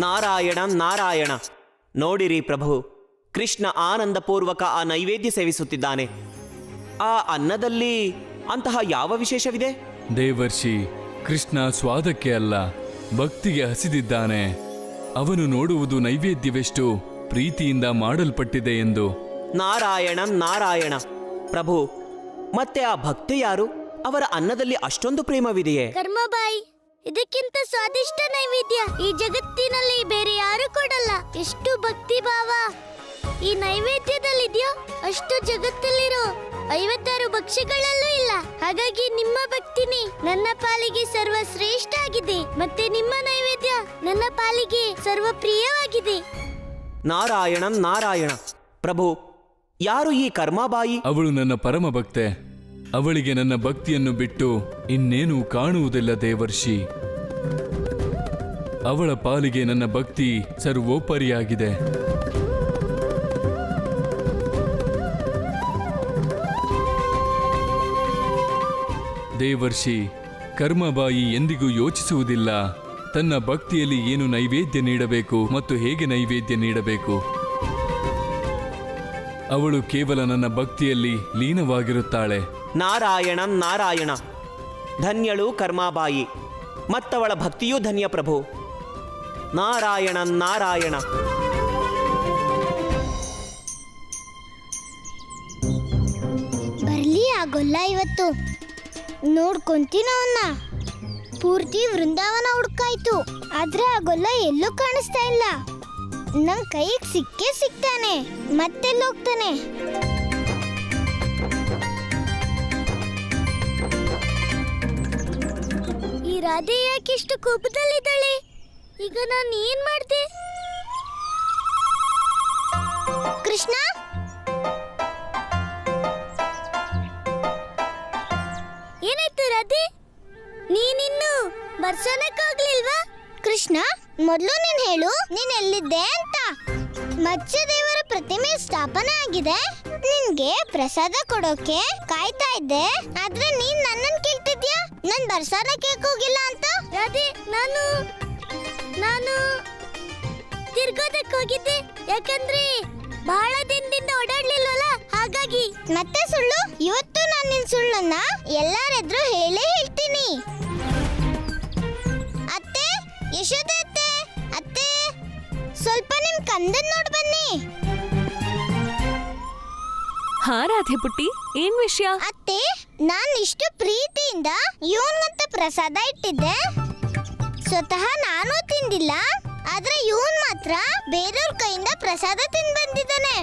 ನಾರಾಯಣ ನಾರಾಯಣ, ನೋಡಿರಿ ಪ್ರಭು, ಕೃಷ್ಣ ಆನಂದಪೂರ್ವಕ ಆ ನೈವೇದ್ಯ ಸೇವಿಸುತ್ತಿದ್ದಾನೆ. ಆ ಅನ್ನದಲ್ಲಿ ಅಂತಹ ಯಾವ ವಿಶೇಷವಿದೆ? ದೇವರ್ಷಿ, ಕೃಷ್ಣ ಸ್ವಾದಕ್ಕೆ ಅಲ್ಲ, ಭಕ್ತಿಗೆ ಹಸಿದಿದ್ದಾನೆ. ಅವನು ನೋಡುವುದು ನೈವೇದ್ಯವೆಷ್ಟು ಪ್ರೀತಿಯಿಂದ ಮಾಡಲ್ಪಟ್ಟಿದೆ ಎಂದು. ನಾರಾಯಣ ನಾರಾಯಣ, ಪ್ರಭು ಮತ್ತೆ ಆ ಭಕ್ತಿ ಯಾರು? ಅವರ ಅನ್ನದಲ್ಲಿ ಅಷ್ಟೊಂದು ಪ್ರೇಮವಿದೆಯೇ? ಕರ್ಮಬಾಯಿ, ಇದಕ್ಕಿಂತ ಸ್ವಾದಿಷ್ಟ ನೈವೇದ್ಯ ಈ ಜಗತ್ತಿನಲ್ಲಿ ಬೇರೆ ಯಾರು ಕೊಡಲ್ಲ. ಎಷ್ಟು ಭಕ್ತಿ ಭಾವ ಈ ನೈವೇದ್ಯದಲ್ಲಿದೆಯೋ ಅಷ್ಟು ಜಗತ್ತಲ್ಲಿರೋ 56 ಭಕ್ಷ್ಯಗಳಲ್ಲೂ ಇಲ್ಲ. ಹಾಗಾಗಿ ನಿಮ್ಮ ಭಕ್ತಿನಿ ನನ್ನ ಪಾಲಿಗೆ ಸರ್ವಶ್ರೇಷ್ಠ ಆಗಿದೆ, ಮತ್ತೆ ನಿಮ್ಮ ನೈವೇದ್ಯ ನನ್ನ ಪಾಲಿಗೆ ಸರ್ವ ಪ್ರಿಯವಾಗಿದೆ. ನಾರಾಯಣ ನಾರಾಯಣ, ಪ್ರಭು ಯಾರು ಈ ಕರ್ಮಾಬಾಯಿ? ಅವಳು ನನ್ನ ಪರಮ ಭಕ್ತೆ. ಅವಳಿಗೆ ನನ್ನ ಭಕ್ತಿಯನ್ನು ಬಿಟ್ಟು ಇನ್ನೇನು ಕಾಣುವುದಿಲ್ಲ ದೇವರ್ಷಿ. ಅವಳ ಪಾಲಿಗೆ ನನ್ನ ಭಕ್ತಿ ಸರ್ವೋಪರಿಯಾಗಿದೆ. ದೇವರ್ಷಿ, ಕರ್ಮಬಾಯಿ ಎಂದಿಗೂ ಯೋಚಿಸುವುದಿಲ್ಲ ತನ್ನ ಭಕ್ತಿಯಲ್ಲಿ ಏನು ನೈವೇದ್ಯ ನೀಡಬೇಕು ಮತ್ತು ಹೇಗೆ ನೈವೇದ್ಯ ನೀಡಬೇಕು. ಅವಳು ಕೇವಲ ನನ್ನ ಭಕ್ತಿಯಲ್ಲಿ ಲೀನವಾಗಿರುತ್ತಾಳೆ. ನಾರಾಯಣ ನಾರಾಯಣ. ಧನ್ಯಳು ಕರ್ಮಾಬಾಯಿ, ಮತ್ತವಳ ಭಕ್ತಿಯೂ ಧನ್ಯ ಪ್ರಭು. ನಾರಾಯಣ ನಾರಾಯಣ. ಬರ್ಲಿ ಆಗೋಲ್ಲ ಇವತ್ತು. ನೋಡ್ಕೊಂತೀನ ಅವನ್ನ. ಪೂರ್ತಿ ವೃಂದಾವನ ಹುಡ್ಕಾಯ್ತು, ಆದ್ರೆ ಆಗೋಲ್ಲ ಎಲ್ಲೂ ಕಾಣಿಸ್ತಾ ಇಲ್ಲ. ನನ್ ಕೈಗೆ ಸಿಕ್ಕೇ ಸಿಗ್ತಾನೆ, ಮತ್ತೆಲ್ಲ ಹೋಗ್ತಾನೆ? ಈ ರಾಧೆ ಯಾಕಿಷ್ಟು ಕೋಪದಲ್ಲಿದ್ದಾಳೆ? ಈಗ ನಾನು ಏನ್ ಮಾಡ್ದೆ? ಕೃಷ್ಣ, ಏನಾಯ್ತು ರಾಧೆ? ನೀನಿನ್ನು ಬರ್ಸೋನಕ್ಕಾಗ್ಲಿಲ್ವಾ? ಕೃಷ್ಣ, ಮೊದಲು ನೀನ್ ಹೇಳು, ನೀನ್ ಎಲ್ಲಿದ್ದೆ ಅಂತ. ಮತ್ಸ್ಯದೇವರ ಪ್ರತಿಮೆ ಸ್ಥಾಪನೆ ಆಗಿದೆ, ನಿನ್ಗೆ ಪ್ರಸಾದ ಕೊಡೋಕೆ ಕಾಯ್ತಾ ಇದ್ದೆ. ಆದ್ರೆ ನೀನ್ ನನ್ನನ್ ಕೇಳ್ತಿದ್ಯಾ ನನ್ ಬರ್ಸಾನಕ್ಕೆ ಹೋಗಿಲ್ಲ ಅಂತ? ರಾಧೆ, ನಾನು ತಿರ್ಗೋದಕ್ಕೆ ಹೋಗಿದ್ದೆ, ಯಾಕಂದ್ರೆ ಬಹಳ ದಿನದಿಂದ ಓಡಾಡ್ಲಿಲ್ವಲ್ಲ, ಹಾಗಾಗಿ. ಮತ್ತೆ ಸುಳ್ಳು? ಇವತ್ತು ನಾನು ನಿನ್ ಸುಳ್ಳನ್ನ ಎಲ್ಲಾರೆದ್ರು ಹೇಳೇ ಹೇಳ್ತೀನಿ. ಅತ್ತೆ, ಯಶೋದೆ ಅತ್ತೆ, ಅತ್ತೆ, ಸ್ವಲ್ಪ ನಿಮ್ ಕಂದನ್ ನೋಡ್ ಬನ್ನಿ. ಹಾ ರಾಧೆ ಪುಟ್ಟಿ, ಏನ್ ವಿಷಯ? ಅತ್ತೆ, ನಾನ್ ಇಷ್ಟು ಪ್ರೀತಿಯಿಂದ ಇವನ್ಗಂತ ಪ್ರಸಾದ ಇಟ್ಟಿದ್ದೆ. ಸ್ವತಃ ನಾನು ತಿಂದಿಲ್ಲ, ಆದ್ರೆ ಇವನ್ ಮಾತ್ರ ಬೇರೆಯವ್ರ ಕೈಯಿಂದ ಪ್ರಸಾದ ತಿಂದ್ ಬಂದಿದ್ದಾನೆ.